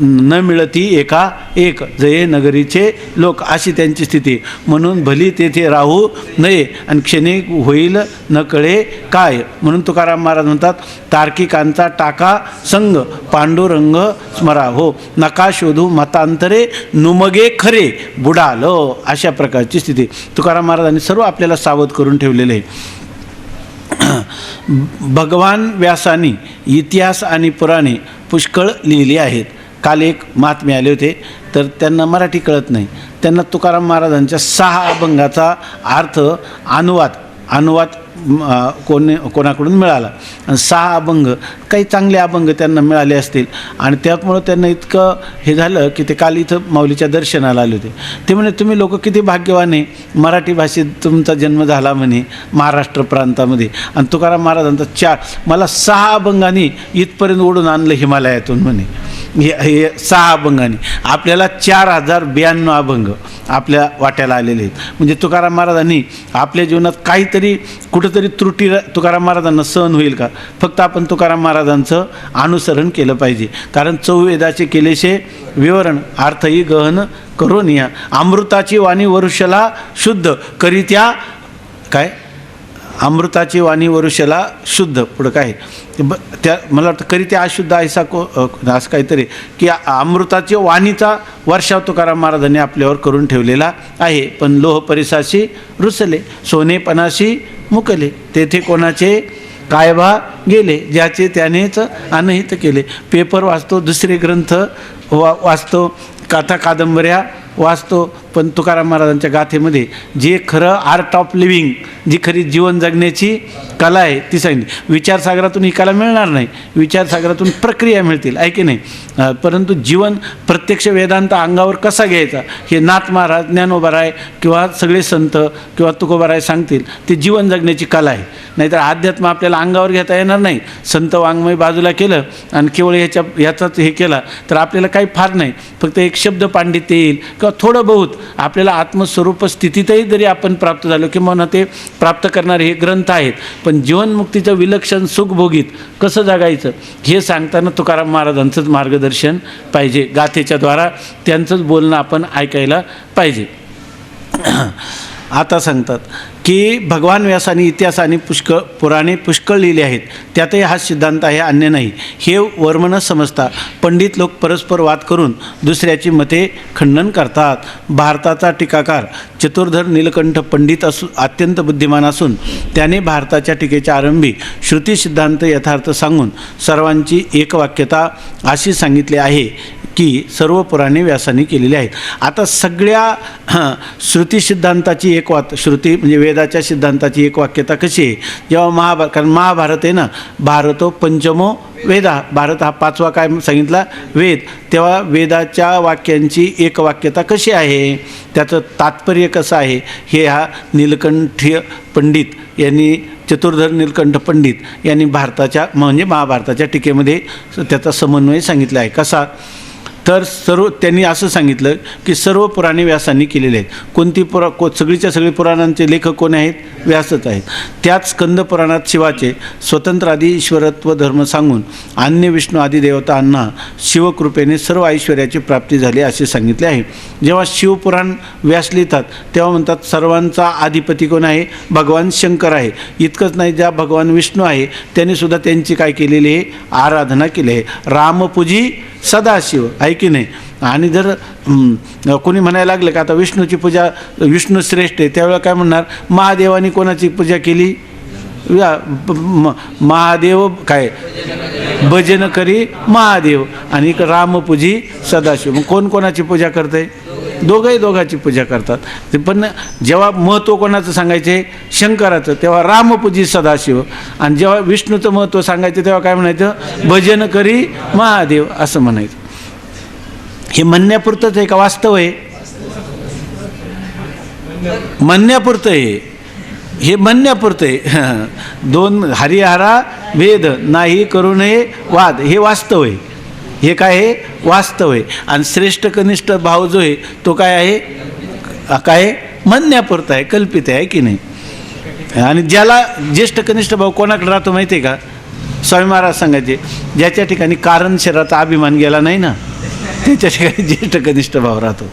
न मिळती एका एक जये नगरीचे लोक, अशी त्यांची स्थिती. म्हणून भली तेथे राहू नये आणि क्षणिक होईल न कळे काय. म्हणून तुकाराम महाराज म्हणतात तार्किकांचा टाका संग पांडुरंग स्मरा हो नका शोधू मतांतरे नुमगे खरे बुडालो. अशा प्रकारची स्थिती तुकाराम महाराजांनी सर्व आपल्याला सावध करून ठेवलेले आहे. भगवान व्यासांनी इतिहास आणि पुराणे पुष्कळ लिहिली आहेत. काल एक महात्मे आले होते, तर त्यांना मराठी कळत नाही. त्यांना तुकाराम महाराजांच्या 6 अभंगाचा अर्थ अनुवाद कोणाकडून मिळाला. आणि 6 अभंग, काही चांगले अभंग त्यांना मिळाले असतील आणि त्यामुळं त्यांना इतकं हे झालं की ते काल इथं माऊलीच्या दर्शनाला आले होते. ते म्हणे तुम्ही लोक किती भाग्यवान आहे, मराठी भाषेत तुमचा जन्म झाला म्हणे महाराष्ट्र प्रांतामध्ये. आणि तुकाराम महाराजांचा मला 6 अभंगांनी इथपर्यंत ओढून आणलं हिमालयातून म्हणे. हे 6 अभंगांनी आपल्याला 4092 अभंग आपल्या वाट्याला आलेले आहेत. म्हणजे तुकाराम महाराजांनी आपल्या जीवनात काहीतरी कुठंतरी त्रुटी तुकाराम महाराजांना सहन होईल का? फक्त आपण तुकाराम महाराजांचं अनुसरण केलं पाहिजे. कारण चौवेदाचे केलेशे विवरण अर्थही गहन करून या, अमृताची वाणी वरुषला शुद्ध करीत्या काय, अमृताची वाणी वरुषला शुद्ध, पुढं काय त्या मला वाटतं करीत्या अशुद्ध ऐसा असं काहीतरी, की अमृताची वाणीचा वर्षाव तुकाराम महाराजांनी आपल्यावर करून ठेवलेला आहे. पण लोह परिसाशी रुसले, सोनेपणाशी मुकले, तेथे कोणाचे काय बा गेले, ज्याचे त्यानेच अनहित केले. पेपर वाचतो, दुसरे ग्रंथ वाचतो, कथा कादंबऱ्या वाचतो, पण तुकाराम महाराजांच्या गाथेमध्ये जे खरं आर्ट ऑफ लिव्हिंग, जी खरी जीवन जगण्याची कला आहे ती सांगितली. विचारसागरातून ही कला मिळणार नाही, विचारसागरातून प्रक्रिया मिळतील, आहे की नाही. परंतु जीवन प्रत्यक्ष वेदांत अंगावर कसा घ्यायचा हे नाथ महाराज, ज्ञानोबाराय किंवा सगळे संत किंवा तुकोबाराय सांगतील. ते जीवन जगण्याची कला आहे. नाहीतर अध्यात्म आपल्याला अंगावर घेता येणार नाही. संत वाङ्मय बाजूला केलं आणि केवळ ह्याचाच हे केला तर आपल्याला काही फार नाही. फक्त एक शब्द पांडित्य येईल किंवा थोडं बहुत आपल्याला आत्मस्वरूप स्थितीतही जरी आपण प्राप्त झालो किंवा ते प्राप्त करणारे हे ग्रंथ आहेत. पण जीवनमुक्तीचं विलक्षण सुख भोगीत कसं जगायचं हे सांगताना तुकाराम महाराजांचंच मार्गदर्शन पाहिजे. गाथेच्या द्वारा त्यांचंच बोलणं आपण ऐकायला पाहिजे. आता सांगतात की भगवान व्यासाने इतिहास आणि पुराणे पुष्कळ लिहिले आहेत, त्यातही हा सिद्धांत आहे, अन्य नाही. हे वर्म न समजता पंडित लोक परस्पर वाद करून दुसऱ्याची मते खंडन करतात. भारताचा टीकाकार चतुर्धर नीलकंठ पंडित अत्यंत बुद्धिमान असून त्याने भारताच्या टीकेच्या आरंभी श्रुती सिद्धांत यथार्थ सांगून सर्वांची एकवाक्यता अशी सांगितली आहे की सर्व पुराणे व्यासाने केलेली आहेत. आता सगळ्या श्रुती सिद्धांताची श्रुती म्हणजे वेदाच्या सिद्धांताची एक वाक्यता कशी आहे? जेव्हा कारण महाभारत आहे ना, भारतो पंचमो वेदा, भारत हा 5वा काय सांगितला वेद, तेव्हा वेदाच्या वाक्यांची एक वाक्यता कशी आहे, त्याचं तात्पर्य कसं आहे हे हा नीलकंठीय पंडित यांनी, चतुर्धर नीलकंठ पंडित यांनी भारताच्या म्हणजे महाभारताच्या टीकेमध्ये त्याचा समन्वय सांगितला आहे. कसा तर त्यांनी असं सांगितलं की सर्व पुराणे व्यासांनी केलेले आहेत. कोणती सगळीच्या सगळी पुराणांचे लेखक कोण आहेत? व्यासच आहेत. त्यात स्कंद पुराणात शिवाचे स्वतंत्र आदी ईश्वरत्व धर्म सांगून अन्य विष्णू आदी देवतांना शिवकृपेने सर्व ऐश्वर्याची प्राप्ती झाली असे सांगितले आहे. जेव्हा शिवपुराण व्यास लिहितात तेव्हा म्हणतात सर्वांचा अधिपती कोण आहे? भगवान शंकर आहे. इतकंच नाही, ज्या भगवान विष्णू आहे त्यांनी सुद्धा त्यांची काय केलेली आहे? आराधना केली आहे. रामपूजी सदाशिव, आहे की नाही. आणि जर कोणी म्हणायला लागलं की आता विष्णूची पूजा, विष्णू श्रेष्ठ आहे, त्यावेळेला काय म्हणणार? महादेवाने कोणाची पूजा केली? महादेव काय भजन करी महादेव, आणि रामपूजी सदाशिव. मग कोण कोणाची पूजा करते? दोघांची पूजा करतात. पण जेव्हा महत्त्व कोणाचं सांगायचे? शंकराचं, तेव्हा रामपूजी सदाशिव. आणि जेव्हा विष्णूचं महत्त्व सांगायचं तेव्हा काय म्हणायचं? भजन करी महादेव असं म्हणायचं. हे म्हणण्यापुरतंच आहे का वास्तव आहे? म्हणण्यापुरतं आहे, हे म्हणण्यापुरतं आहे. 2 हरिहरा वेद नाही करू नये वाद, हे वास्तव आहे. हे काय आहे? वास्तव आहे. आणि श्रेष्ठ कनिष्ठ भाव जो आहे तो काय आहे? काय म्हणण्यापुरता आहे, कल्पित आहे की नाही. आणि ज्याला ज्येष्ठ कनिष्ठ भाव कोणाकडे राहतो माहिती आहे का? स्वामी महाराज सांगायचे, ज्याच्या ठिकाणी कारण शरीराचा अभिमान गेला नाही ना त्याच्या ठिकाणी ज्येष्ठ कनिष्ठ भाव राहतो.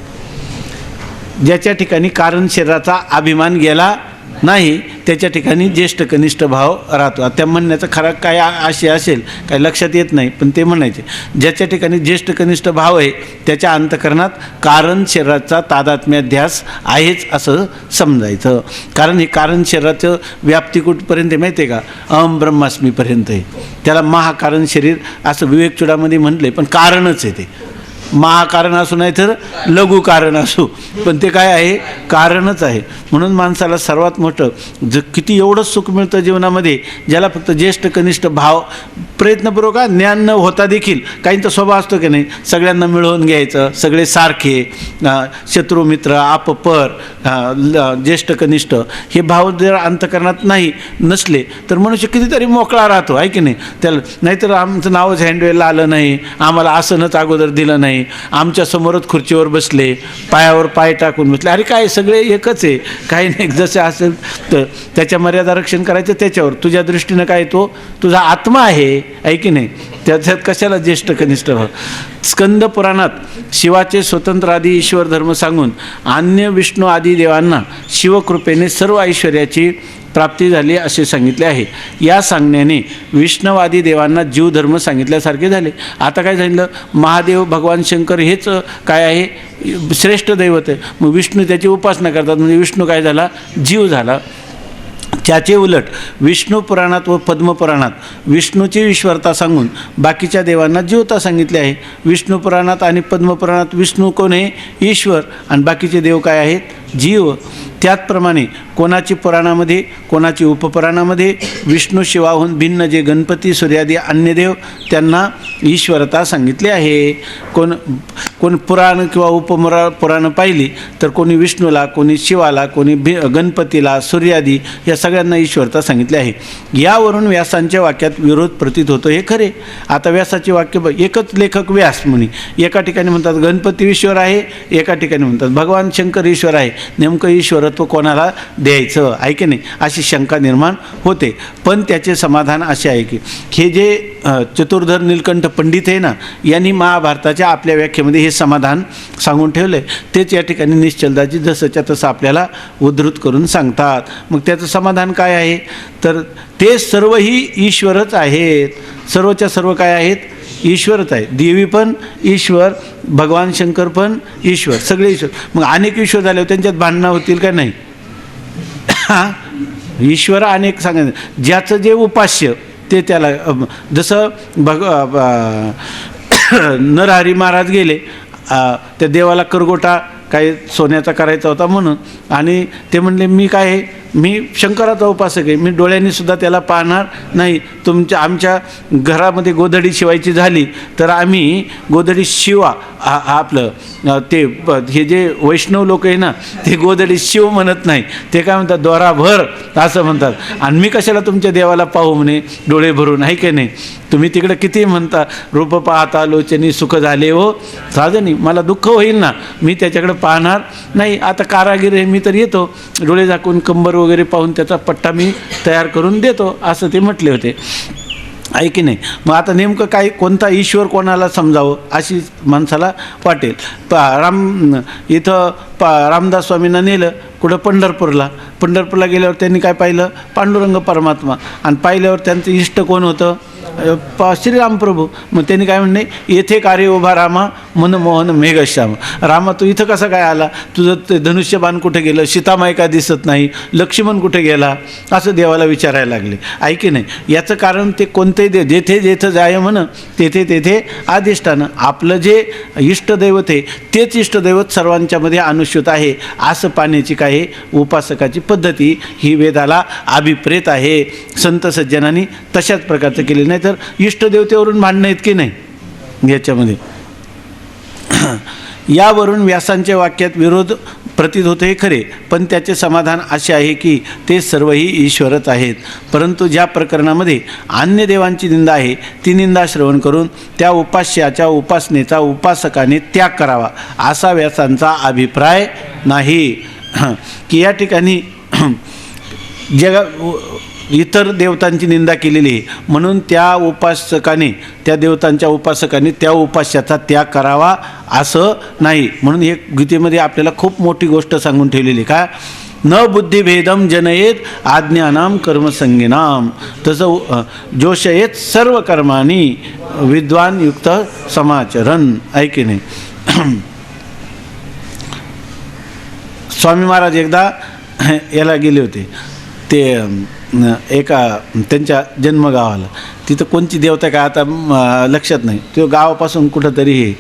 ज्याच्या ठिकाणी कारण शरीराचा अभिमान गेला नाही त्याच्या ठिकाणी ज्येष्ठ कनिष्ठ भाव राहतो. त्या म्हणण्याचं खरं काय असे असेल काय लक्षात येत नाही, पण ते म्हणायचे ज्याच्या ठिकाणी ज्येष्ठ कनिष्ठ भाव आहे त्याच्या अंतःकरणात कारण शरीराचा तादात्म्याध्यास आहेच असं समजायचं. कारण हे कारण शरीराचं व्याप्ती कुठपर्यंत आहे माहिती आहे का? अहम ब्रह्मास्मीपर्यंत आहे. त्याला महाकारण शरीर असं विवेक चुडामध्ये म्हटले, पण कारणच आहे ते. महाकारण असू नाही तर लघु कारण असू, पण ते काय आहे, कारणच आहे. म्हणून माणसाला सर्वात मोठं किती एवढं सुख मिळतं जीवनामध्ये, ज्याला फक्त ज्येष्ठ कनिष्ठ भाव प्रयत्नपूर्वक ज्ञान न होता देखील काहींचा स्वभाव असतो की नाही, सगळ्यांना मिळवून घ्यायचं, सगळे सारखे, शत्रू मित्र आपपर, ज्येष्ठ कनिष्ठ हे भाव जर अंतःकरणात नसले तर मनुष्य कितीतरी मोकळा राहतो, आहे की नाही. त्याला नाहीतर आमचं नावच हँडवेलला आलं नाही, आम्हाला आसनच अगोदर दिलं नाही, आमच्या समोरच खुर्चीवर बसले, पायावर पाय टाकून बसले. अरे काय, सगळे एकच आहे, काही नाही. जसं असेल तर त्याच्या मर्यादा रक्षण करायचं त्याच्यावर. तुझ्या दृष्टीनं काय, तो तुझा आत्मा आहे की नाही, त्याच्यात कशाला ज्येष्ठ कनिष्ठ भाव. स्कंद पुराणात शिवाचे स्वतंत्र आदी ईश्वर धर्म सांगून अन्य विष्णू आदी देवांना शिवकृपेने सर्व ऐश्वर्याची प्राप्ती झाली असे सांगितले आहे. या सांगण्याने विष्णुवादी देवांना जीवधर्म सांगितल्यासारखे झाले. आता काय सांगितलं, महादेव भगवान शंकर हेच काय आहे, श्रेष्ठ दैवत आहे. मग विष्णू त्याची उपासना करतात, म्हणजे विष्णू काय झाला, जीव झाला. त्याचे उलट विष्णू पुराणात व पद्मपुराणात विष्णूची ईश्वरता सांगून बाकीच्या देवांना जीवता सांगितली आहे. विष्णू पुराणात आणि पद्मपुराणात विष्णू कोण आहे, ईश्वर, आणि बाकीचे देव काय आहेत, जीव. त्याचप्रमाणे कोणाची पुराणामध्ये कोणाची उपपुराणामध्ये विष्णू शिवाहून भिन्न जे गणपती सूर्यादी अन्य देव त्यांना ईश्वरता सांगितली आहे. कोण पुराण किंवा पुराणं पाहिली तर कोणी विष्णूला, कोणी शिवाला, कोणी गणपतीला, सूर्यादी या सगळ्यांना ईश्वरता सांगितली आहे. यावरून व्यासांच्या वाक्यात विरोध प्रतीत होतो हे खरे. आता व्यासाचे वाक्य एकच लेखक व्यास म्हणे, एका ठिकाणी म्हणतात गणपती ईश्वर आहे, एका ठिकाणी म्हणतात भगवान शंकर ईश्वर आहे. नेमकं ईश्वरत्व कोणाला द्यायचं आहे की नाही, अशी शंका निर्माण होते. पण त्याचे समाधान असे आहे की हे जे चतुर्धर नीलकंठ पंडित आहे ना, यांनी महाभारताच्या आपल्या व्याख्येमध्ये हे समाधान सांगून ठेवलं आहे. तेच या ठिकाणी निश्चलदाजी जसंच्या तसं आपल्याला उद्धृत करून सांगतात. मग त्याचं समाधान काय आहे, तर ते सर्वही ईश्वरच आहेत. सर्वच्या सर्व काय आहेत, ईश्वरच आहे. देवी पण ईश्वर, भगवान शंकर पण ईश्वर, सगळे ईश्वर. मग अनेक ईश्वर झाल्यावर त्यांच्यात भांडणं होतील का नाही. ईश्वर अनेक सांगायचं, ज्याचं जे उपास्य ते त्याला, जसं नरहरी महाराज गेले, त्या देवाला करगोटा काही सोन्याचा करायचा होता म्हणून, आणि ते म्हणले मी काय आहे, मी शंकराचा उपासक आहे, मी डोळ्यांनी सुद्धा त्याला पाहणार नाही. आमच्या घरामध्ये गोधडी शिवायची झाली तर आम्ही गोधडी शिवा, आपलं ते हे जे वैष्णव लोक आहे ना, ते गोधडी शिव म्हणत नाही, ते काय म्हणतात, दोराभर असं म्हणतात. आणि मी कशाला तुमच्या देवाला पाहू म्हणे डोळे भरून, आहे की नाही. तुम्ही तिकडे किती म्हणता, रूप पाहता लोचनी सुख झाले हो साधनी, मला दुःख होईल ना, मी त्याच्याकडे पाहणार नाही. आता कारागीर आहे मी, तर येतो डोळे झाकून कंबर वगैरे पाहून त्याचा पट्टा मी तयार करून देतो, असं ते म्हटले होते, आहे की नाही. मग आता नेमकं काय, कोणता ईश्वर कोणाला समजावं अशी माणसाला वाटेल. इथं रामदास स्वामींना नेलं कुठं, पंढरपूरला गेल्यावर त्यांनी काय पाहिलं, पांडुरंग परमात्मा, आणि पाहिल्यावर त्यांचं इष्ट कोण होतं, श्रीराम प्रभू. मग त्यांनी काय म्हणणे, येथे कार्य उभा रामा मनमोहन मेघश्याम. रामा तू इथं कसा काय आला, तुझं ते धनुष्यबाण कुठे गेलं, सीतामाई का दिसत नाही, लक्ष्मण कुठे गेला, असं देवाला विचारायला लागले, आहे की नाही. याचं कारण ते कोणतेही देव, जेथे जेथं जाय म्हण तेथे तेथे अधिष्ठानं. आपलं जे इष्टदैवत आहे तेच इष्टदैवत सर्वांच्यामध्ये अनुस्यूत आहे, असं पाहण्याची काय उपासकाची पद्धती ही वेदाला अभिप्रेत आहे. संत सज्जनांनी तशाच प्रकारचं केले. नाही तर इष्टदेवतेवरून भांडणं आहेत की नाही याच्यामध्ये. यावरून व्यासांच्या वाक्यात विरोध प्रतीत होते हे खरे, पण त्याचे समाधान असे आहे की ते सर्वही ईश्वरच आहेत. परंतु ज्या प्रकरणामध्ये अन्य देवांची निंदा आहे ती निंदा श्रवण करून त्या उपास्याच्या उपासनेचा उपासकाने त्याग करावा असा व्यासांचा अभिप्राय नाही. की या ठिकाणी इतर देवतांची निंदा केलेली आहे म्हणून त्या उपासकाने, त्या देवतांच्या उपासकाने त्या उपास्याचा त्याग करावा असं नाही. म्हणून हे गीतेमध्ये आपल्याला खूप मोठी गोष्ट सांगून ठेवलेली का, न बुद्धिभेदम जनयेत आज्ञानाम कर्मसंगिनाम, तसं जोशयेत सर्व कर्माणी विद्वान युक्त समाचरण, ऐके नाही. स्वामी महाराज एकदा याला गेले होते, ते एका त्यांच्या जन्मगावाला, तिथं कोणती देवता काय आता लक्षात नाही, तो गावापासून कुठंतरी हे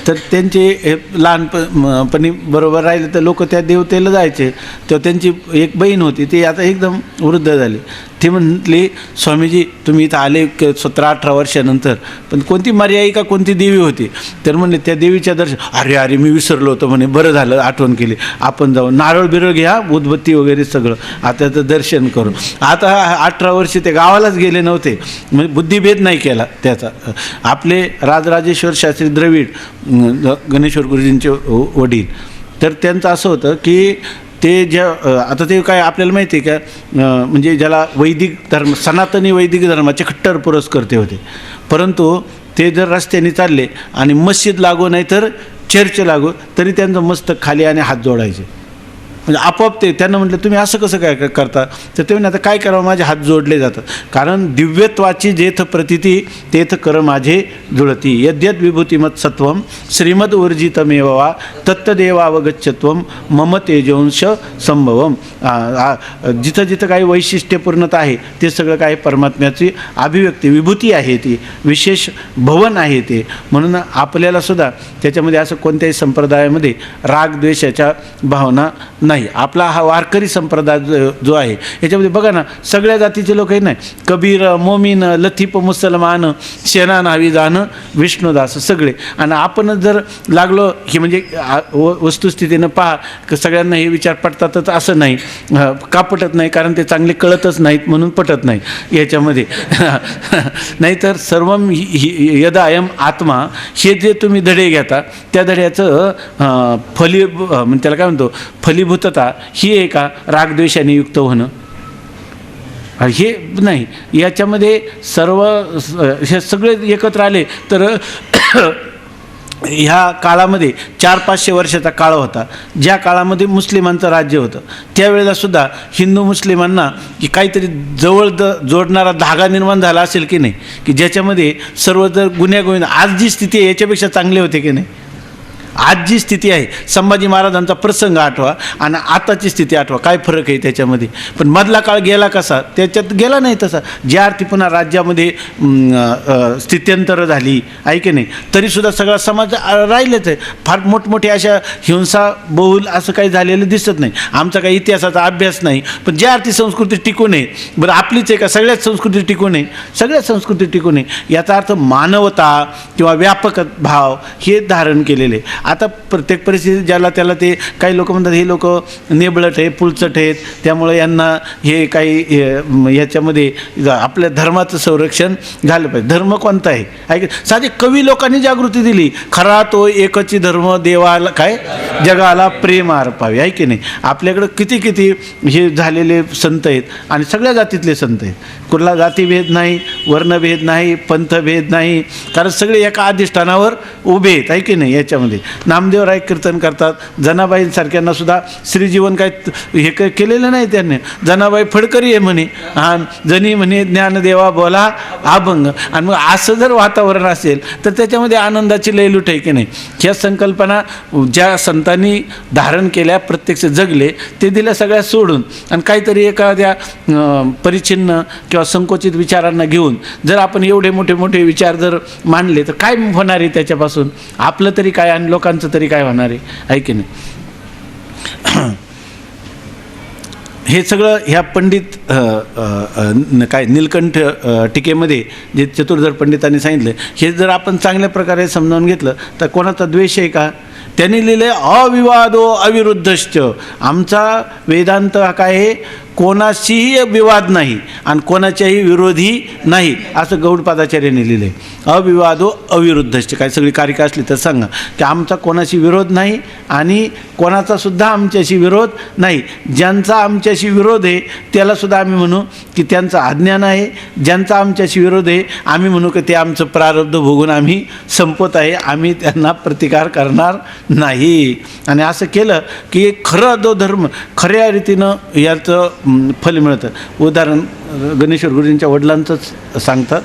तर त्यांचे लहानपणी बरोबर राहिले तर लोक त्या देवतेला जायचे. तेव्हा त्यांची एक बहीण होती, ती आता एकदम वृद्ध झाली. ती म्हटली, स्वामीजी तुम्ही इथं आले 17-18 वर्षानंतर, पण कोणती मर्याई का कोणती देवी होती? तर म्हणे त्या देवीच्या दर्शन, अरे मी विसरलो होतो म्हणे, बरं झालं आठवण केली, आपण जाऊ, नारळ बिरळ घ्या, उदबत्ती वगैरे सगळं, आता तर दर्शन करू. आता 18 वर्ष ते गावालाच गेले नव्हते, म्हणजे बुद्धिभेद नाही केला त्याचा. आपले राजराजेश्वर शास्त्री द्रविड गणेश्वर गुरुजींचे वडील, तर त्यांचं असं होतं की ते आता ते काय आपल्याला माहिती आहे का, म्हणजे ज्याला वैदिक धर्म, सनातनी वैदिक धर्माचे खट्टर पुरस्कर्ते होते. परंतु ते जर रस्त्याने चालले आणि मस्जिद लागो नाही तर चर्च लागो, तरी त्यांचं मस्तक खाली आणि हात जोडायचे. म्हणजे आपोआप ते त्यांना म्हटलं तुम्ही असं कसं काय करता? तर ते म्हणे आता काय करावं, माझे हात जोडले जातात, कारण दिव्यत्वाची जेथ प्रतिती तेथ कर माझे जुळती. यद्यद विभूतिमत सत्वम श्रीमद ऊर्जितमेवा तत्तदेवावगच्छत्वम मम तेजोंश संभवम. जिथं जिथं काही वैशिष्ट्यपूर्णता आहे ते सगळं काही परमात्म्याची अभिव्यक्ती, विभूती आहे, ती विशेष भवन आहे ते. म्हणून आपल्याला सुद्धा त्याच्यामध्ये असं कोणत्याही संप्रदायामध्ये रागद्वेषाच्या भावना नाही. आपला हा वारकरी संप्रदाय जो आहे याच्यामध्ये बघा ना, सगळ्या जातीचे लोक हे नाही, कबीर, मोमीन, लतीफ, मुसलमान, शेना, नावी जाणं, विष्णुदास सगळे. आणि आपणच जर लागलो की म्हणजे वस्तुस्थितीनं पहा, सगळ्यांना हे विचार पटतातच असं नाही. का पटत नाही? कारण ते चांगले कळतच नाहीत म्हणून पटत नाही याच्यामध्ये. नाहीतर सर्वम यदायम आत्मा, हे जे तुम्ही धडे घेता त्या धड्याचं म्हणजे त्याला काय म्हणतो, फलीभूतता ही आहे का रागद्वेषाने युक्त होणं? हे नाही. याच्यामध्ये सर्व हे सगळे एकत्र आले तर ह्या काळामध्ये 400-500 वर्षाचा काळ होता, ज्या काळामध्ये मुस्लिमांचं राज्य होतं. त्यावेळेला सुद्धा हिंदू मुस्लिमांना की काहीतरी जवळ जोडणारा धागा निर्माण झाला असेल की नाही, की ज्याच्यामध्ये सर्व जर गुन्हेगोविंद, आज जी स्थिती आहे याच्यापेक्षा चांगले होते की नाही? आज जी स्थिती आहे, संभाजी महाराजांचा प्रसंग आठवा आणि आताची स्थिती आठवा, काय फरक आहे त्याच्यामध्ये. पण मधला काळ गेला कसा? त्याच्यात गेला नाही तसा. ज्या अर्थी पुन्हा राज्यामध्ये स्थित्यंतर झाली आहे की नाही, तरीसुद्धा सगळा समाज राहिलेच आहे. फार मोठमोठे अशा हिंसा बहुल असं काही झालेलं दिसत नाही. आमचा काही इतिहासाचा अभ्यास नाही, पण ज्या अर्थी संस्कृती टिकू नये, बरं आपलीच आहे का सगळ्याच संस्कृती टिकू नये? सगळ्याच संस्कृती टिकू नये. याचा अर्थ मानवता किंवा व्यापक भाव हे धारण केलेले. आता प्रत्येक परिस्थितीत ज्याला त्याला ते काही लोक म्हणतात हे लोक नेबळट आहे, पुलचट आहेत, त्यामुळे यांना हे काही याच्यामध्ये आपल्या धर्माचं संरक्षण झालं पाहिजे. धर्म कोणता आहे? ऐक, साधे कवी लोकांनी जागृती दिली, खरा तो एकची धर्म देवाला काय जगाला प्रेम अर्पावे, आहे की नाही? आपल्याकडं किती किती हे झालेले संत आहेत आणि सगळ्या जातीतले संत आहेत. कुठला जातीभेद नाही, वर्णभेद नाही, पंथभेद नाही, कारण सगळे एका अधिष्ठानावर उभे आहेत, आहे की नाही? याच्यामध्ये नामदेवराय कीर्तन करतात, जनाबाईंसारख्यांना सुद्धा श्रीजीवन काय हे केलेलं नाही त्यांनी. जनाबाई फडकरी आहे म्हणे, जनी म्हणे ज्ञानदेवा बोला अभंग. आणि मग असं जर वातावरण असेल तर त्याच्यामध्ये आनंदाची लयलूट आहे की नाही? ह्या संकल्पना ज्या संतांनी धारण केल्या, प्रत्यक्ष जगले, ते दिल्या सगळ्या सोडून आणि काहीतरी एखाद्या परिच्छिन्न किंवा संकोचित विचारांना घेऊन जर आपण एवढे मोठे मोठे विचार जर मांडले तर काय होणार आहे त्याच्यापासून? आपलं तरी काय आणि लोकांचं तरी काय होणार आहे की नाही? हे सगळं ह्या पंडित काय नीलकंठ टीकेमध्ये जे चतुर्धर पंडितांनी सांगितलं, हे जर आपण चांगल्या प्रकारे समजावून घेतलं तर कोणाचा द्वेष आहे का? त्यांनी लिहिले अविवादो अविरुद्धश्च. आमचा वेदांत हा काय आहे? कोणाशीही विवाद नाही आणि कोणाच्याही विरोधी नाही, असं गौडपादाचार्यांनी लिहिले. अविवादो अविरुद्धश्च. काय सगळी कारिका असली तर सांगा की आमचा कोणाशी विरोध नाही आणि कोणाचा सुद्धा आमच्याशी विरोध नाही. ज्यांचा आमच्याशी विरोध आहे त्यालासुद्धा आम्ही म्हणू की त्यांचं अज्ञान आहे. ज्यांचा आमच्याशी विरोध आहे आम्ही म्हणू की ते आमचं प्रारब्ध भोगून आम्ही संपत आहे, आम्ही त्यांना प्रतिकार करणार नाही. आणि असं केलं की खरं जो धर्म खऱ्या रीतीनं याचं फल मिळतं. उदाहरण गणेश्वर गुरुजींच्या वडिलांचंच सांगतात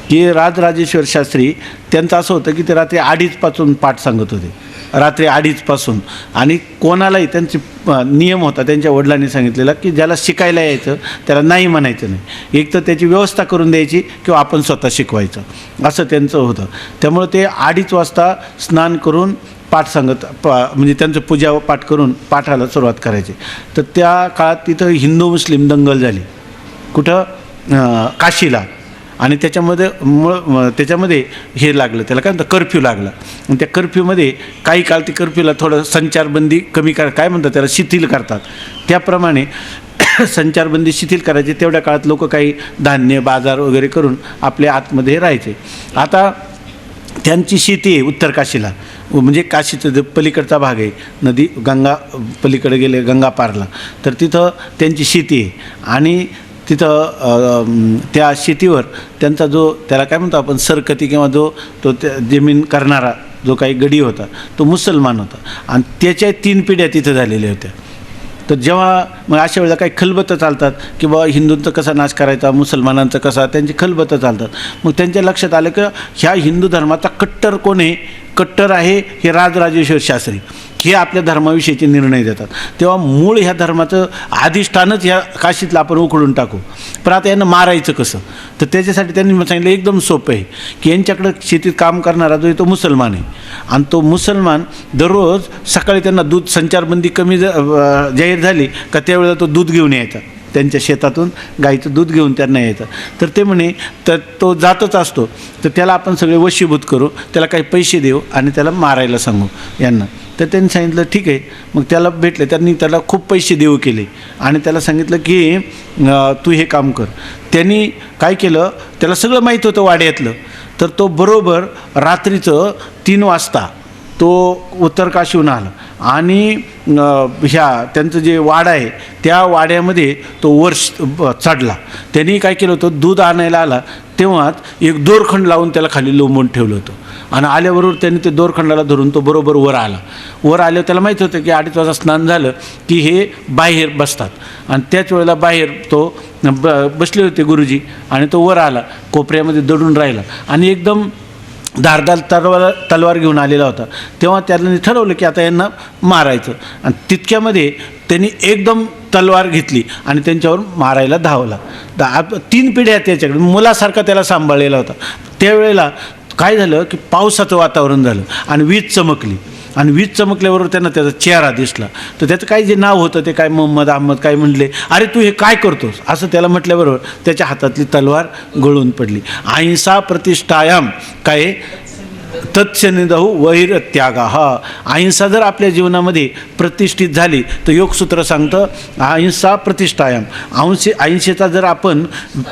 की राजराजेश्वर शास्त्री त्यांचं असं होतं की ते रात्री 2:30पासून पाठ सांगत होते, रात्री 2:30पासून. आणि कोणालाही त्यांची नियम होता त्यांच्या वडिलांनी सांगितलेला की ज्याला शिकायला यायचं त्याला नाही म्हणायचं नाही, एक तर त्याची व्यवस्था करून द्यायची किंवा आपण स्वतः शिकवायचं, असं त्यांचं होतं. त्यामुळे ते 2:30 वाजता स्नान करून पाठ सांगत म्हणजे त्यांचं पूजा पाठ करून पाठाला सुरुवात करायची. तर त्या काळात तिथं हिंदू मुस्लिम दंगल झाली, कुठं काशीला. आणि त्याच्यामध्ये हे लागलं, त्याला काय म्हणतात कर्फ्यू लागला. आणि त्या कर्फ्यूमध्ये काही काळ ते कर्फ्यूला थोडं संचारबंदी कमी काय म्हणतात त्याला शिथिल करतात, त्याप्रमाणे संचारबंदी शिथिल करायची. तेवढ्या काळात लोक काही धान्य बाजार वगैरे करून आपल्या आतमध्ये राहायचे. आता त्यांची शेती आहे उत्तर काशीला, म्हणजे काशीचं जे पलीकडचा भाग आहे, नदी गंगा पलीकडे गेले गंगा पारला, तर तिथं त्यांची शेती आहे. आणि तिथं त्या शेतीवर त्यांचा जो त्याला काय म्हणतो आपण सरकती किंवा तो त्या जमीन करणारा जो काही गडी होता तो मुसलमान होता. आणि त्याच्या 3 पिढ्या तिथं झालेल्या होत्या. तर जेव्हा मग अशा वेळेला काही खलबतं चालतात की बाबा हिंदूंचा कसा नाश करायचा, मुसलमानांचा कसा, त्यांची खलबतं चालतात. मग त्यांच्या लक्षात आलं की ह्या हिंदू धर्माचा कट्टर कोण आहे, कट्टर आहे हे राजराजेश्वर शास्त्री, हे आपल्या धर्माविषयीचे निर्णय देतात. तेव्हा मूळ ह्या धर्माचं अधिष्ठानच ह्या काशीतलं आपण उखडून टाकू. पण आता यांना मारायचं कसं, तर त्याच्यासाठी त्यांनी सांगितलं एकदम सोपं आहे की यांच्याकडं शेतीत काम करणारा जो आहे तो मुसलमान आहे. आणि तो मुसलमान दररोज सकाळी त्यांना दूध, संचारबंदी कमी जाहीर झाली का त्यावेळेला तो दूध घेऊन यायचा, त्यांच्या शेतातून गाईचं दूध घेऊन त्यांना यायचं. तर ते म्हणे तर तो जातच असतो, तर त्याला आपण सगळे वशीभूत करू, त्याला काही पैसे देऊ आणि त्याला मारायला सांगू यांना. तर त्यांनी सांगितलं ठीक आहे. मग त्याला भेटले, त्यांनी त्याला खूप पैसे देऊ केले आणि त्याला सांगितलं की तू हे काम कर. त्यांनी काय केलं, त्याला सगळं माहीत होतं वाड्यातलं. तर तो बरोबर रात्रीचं 3 वाजता तो उत्तर काशीहून आला आणि त्यांचं जे वाडा आहे त्या वाड्यामध्ये तो वर चढला. त्यांनी काय केलं होतं, दूध आणायला आला तेव्हाच एक दोरखंड लावून त्याला खाली लोंबून ठेवलं होतं. आणि आल्याबरोबर त्यांनी ते दोरखंडाला धरून तो बरोबर वर आला. वर आल्यावर त्याला माहीत होतं की 2:30 वाजता स्नान झालं की हे बाहेर बसतात. आणि त्याच वेळेला बाहेर तो बसले होते गुरुजी आणि तो वर आला, कोपऱ्यामध्ये दडून राहिला आणि एकदम धारदार तलवार घेऊन आलेला होता. तेव्हा त्यांनी ठरवलं की आता यांना मारायचं. आणि तितक्यामध्ये त्यांनी एकदम तलवार घेतली आणि त्यांच्यावर मारायला धावला. 3 पिढ्या त्याच्याकडे मुलासारखा त्याला सांभाळलेला होता. त्यावेळेला काय झालं की पावसाचं वातावरण झालं आणि वीज चमकली. आणि वीज चमकल्याबरोबर त्यांना त्याचा चेहरा दिसला. तर त्याचं काय जे नाव होतं ते काय मोहम्मद अहमद काय म्हणले, अरे तू हे काय करतोस असं त्याला म्हटल्याबरोबर त्याच्या हातातली तलवार गळून पडली. अहिंसा प्रतिष्ठायाम काय तत्सनिधौ वैरत्यागा. हा अहिंसा जर आपल्या जीवनामध्ये प्रतिष्ठित झाली तर योगसूत्र सांगतं अहिंसा प्रतिष्ठायाम. अहिंसेचा जर आपण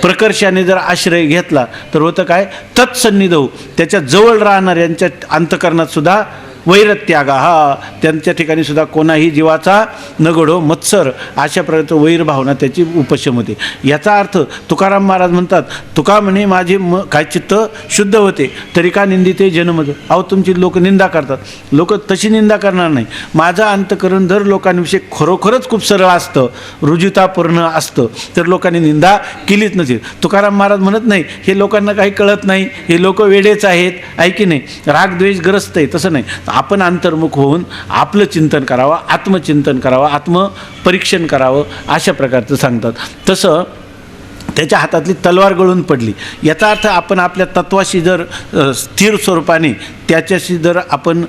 प्रकर्षाने जर आश्रय घेतला तर होतं काय, तत्सन्निधौ त्याच्या जवळ राहणाऱ्यांच्या अंतकरणात सुद्धा वैरत्यागा. हा त्यांच्या ठिकाणी सुद्धा कोणाही जीवाचा नगडो मत्सर अशा प्रकारचं वैर भावना त्याची उपशम होते. याचा अर्थ तुकाराम महाराज म्हणतात, तुका म्हणे माझे काय चित्त शुद्ध होते तरी का निंदिते जनमद. अहो तुमची लोक निंदा करतात, लोक तशी निंदा करणार नाही. माझं अंतकरण जर लोकांविषयी खरोखरच खूप सरळ असतं, रुजुतापूर्ण असतं तर लोकांनी निंदा केलीच नसेल. तुकाराम महाराज म्हणत नाही हे लोकांना काही कळत नाही, हे लोक वेडेच आहेत, ऐकी नाही राग द्वेष ग्रस्त आहे, तसं नाही. आपण अंतर्मुख होऊन आपलं चिंतन करावं, आत्मचिंतन करावं, आत्मपरीक्षण करावं अशा प्रकारचं सांगतात. तसं त्याच्या हातातली तलवार गळून पडली. याचा अर्थ आपण आपल्या तत्वाशी जर स्थिर स्वरूपाने त्याच्याशी जर आपण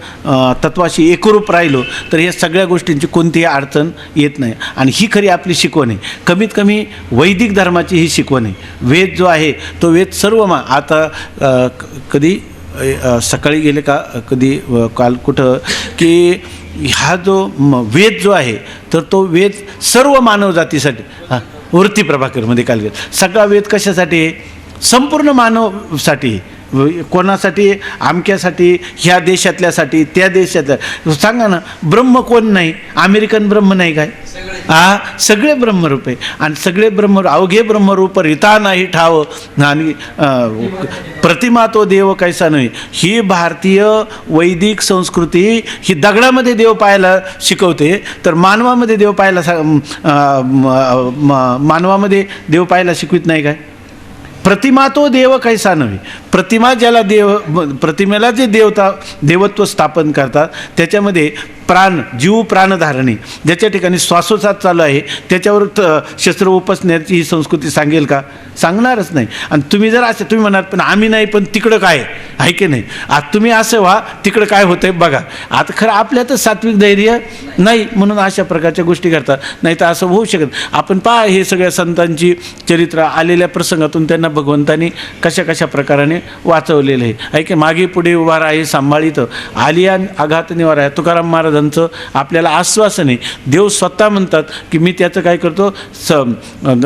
तत्वाशी एकरूप राहिलो तर या सगळ्या गोष्टींची कोणतीही अडचण येत नाही. आणि ही खरी आपली शिकवण आहे, कमीत कमी वैदिक धर्माची ही शिकवण आहे. वेद जो आहे तो वेद सर्व आता कधी सकाळी गेले का कधी काल कुठं की हा जो वेद जो आहे तर तो वेद सर्व मानवजातीसाठी वृत्ती प्रभाकरमध्ये काल गेला. सगळा वेद कशासाठी आहे, संपूर्ण मानवसाठी. कोणासाठी, अमक्यासाठी, ह्या देशातल्यासाठी, त्या देशातल्या. सांगा ना, ब्रह्म कोण नाही, अमेरिकन ब्रह्म नाही काय, सगळे ब्रह्मरूप आहे. आणि सगळे ब्रह्मरूप अवघे ब्रह्मरूप रिता नाही ठाव आणि प्रतिमा तो देव कैसा नाही. ही भारतीय वैदिक संस्कृती ही दगडामध्ये देव पाहायला शिकवते, तर मानवामध्ये देव पाहायला मानवामध्ये देव पाहायला शिकवित नाही काय. प्रतिमा तो देव कैसा नव्हे. प्रतिमा ज्याला प्रतिमेला जे देवत्व स्थापन करतात त्याच्यामध्ये प्राण जीव प्राणधारणे ज्याच्या ठिकाणी श्वासोच्छ्वास चालू आहे त्याच्यावर शस्त्र उपसण्याची ही संस्कृती सांगेल का? सांगणारच नाही. आणि तुम्ही जर असं तुम्ही म्हणाल पण आम्ही नाही, पण तिकडं काय आहे की नाही, आता तुम्ही असं व्हा, तिकडं काय होतंय बघा. आता खरं आपल्यातच सात्विक धैर्य नाही म्हणून अशा प्रकारच्या गोष्टी करतात. नाही तर असं होऊ शकत. आपण पहा हे सगळ्या संतांची चरित्र आलेल्या प्रसंगातून त्यांना भगवंतानी कशा कशा प्रकाराने वाचवलेलं आहे. ऐके मागे पुढे उभा आहे सांभाळीत आलिया आघात निवारा आहे तुकाराम महाराजांचं आपल्याला आश्वासन आहे. देव स्वतः म्हणतात की मी त्याचं काय करतो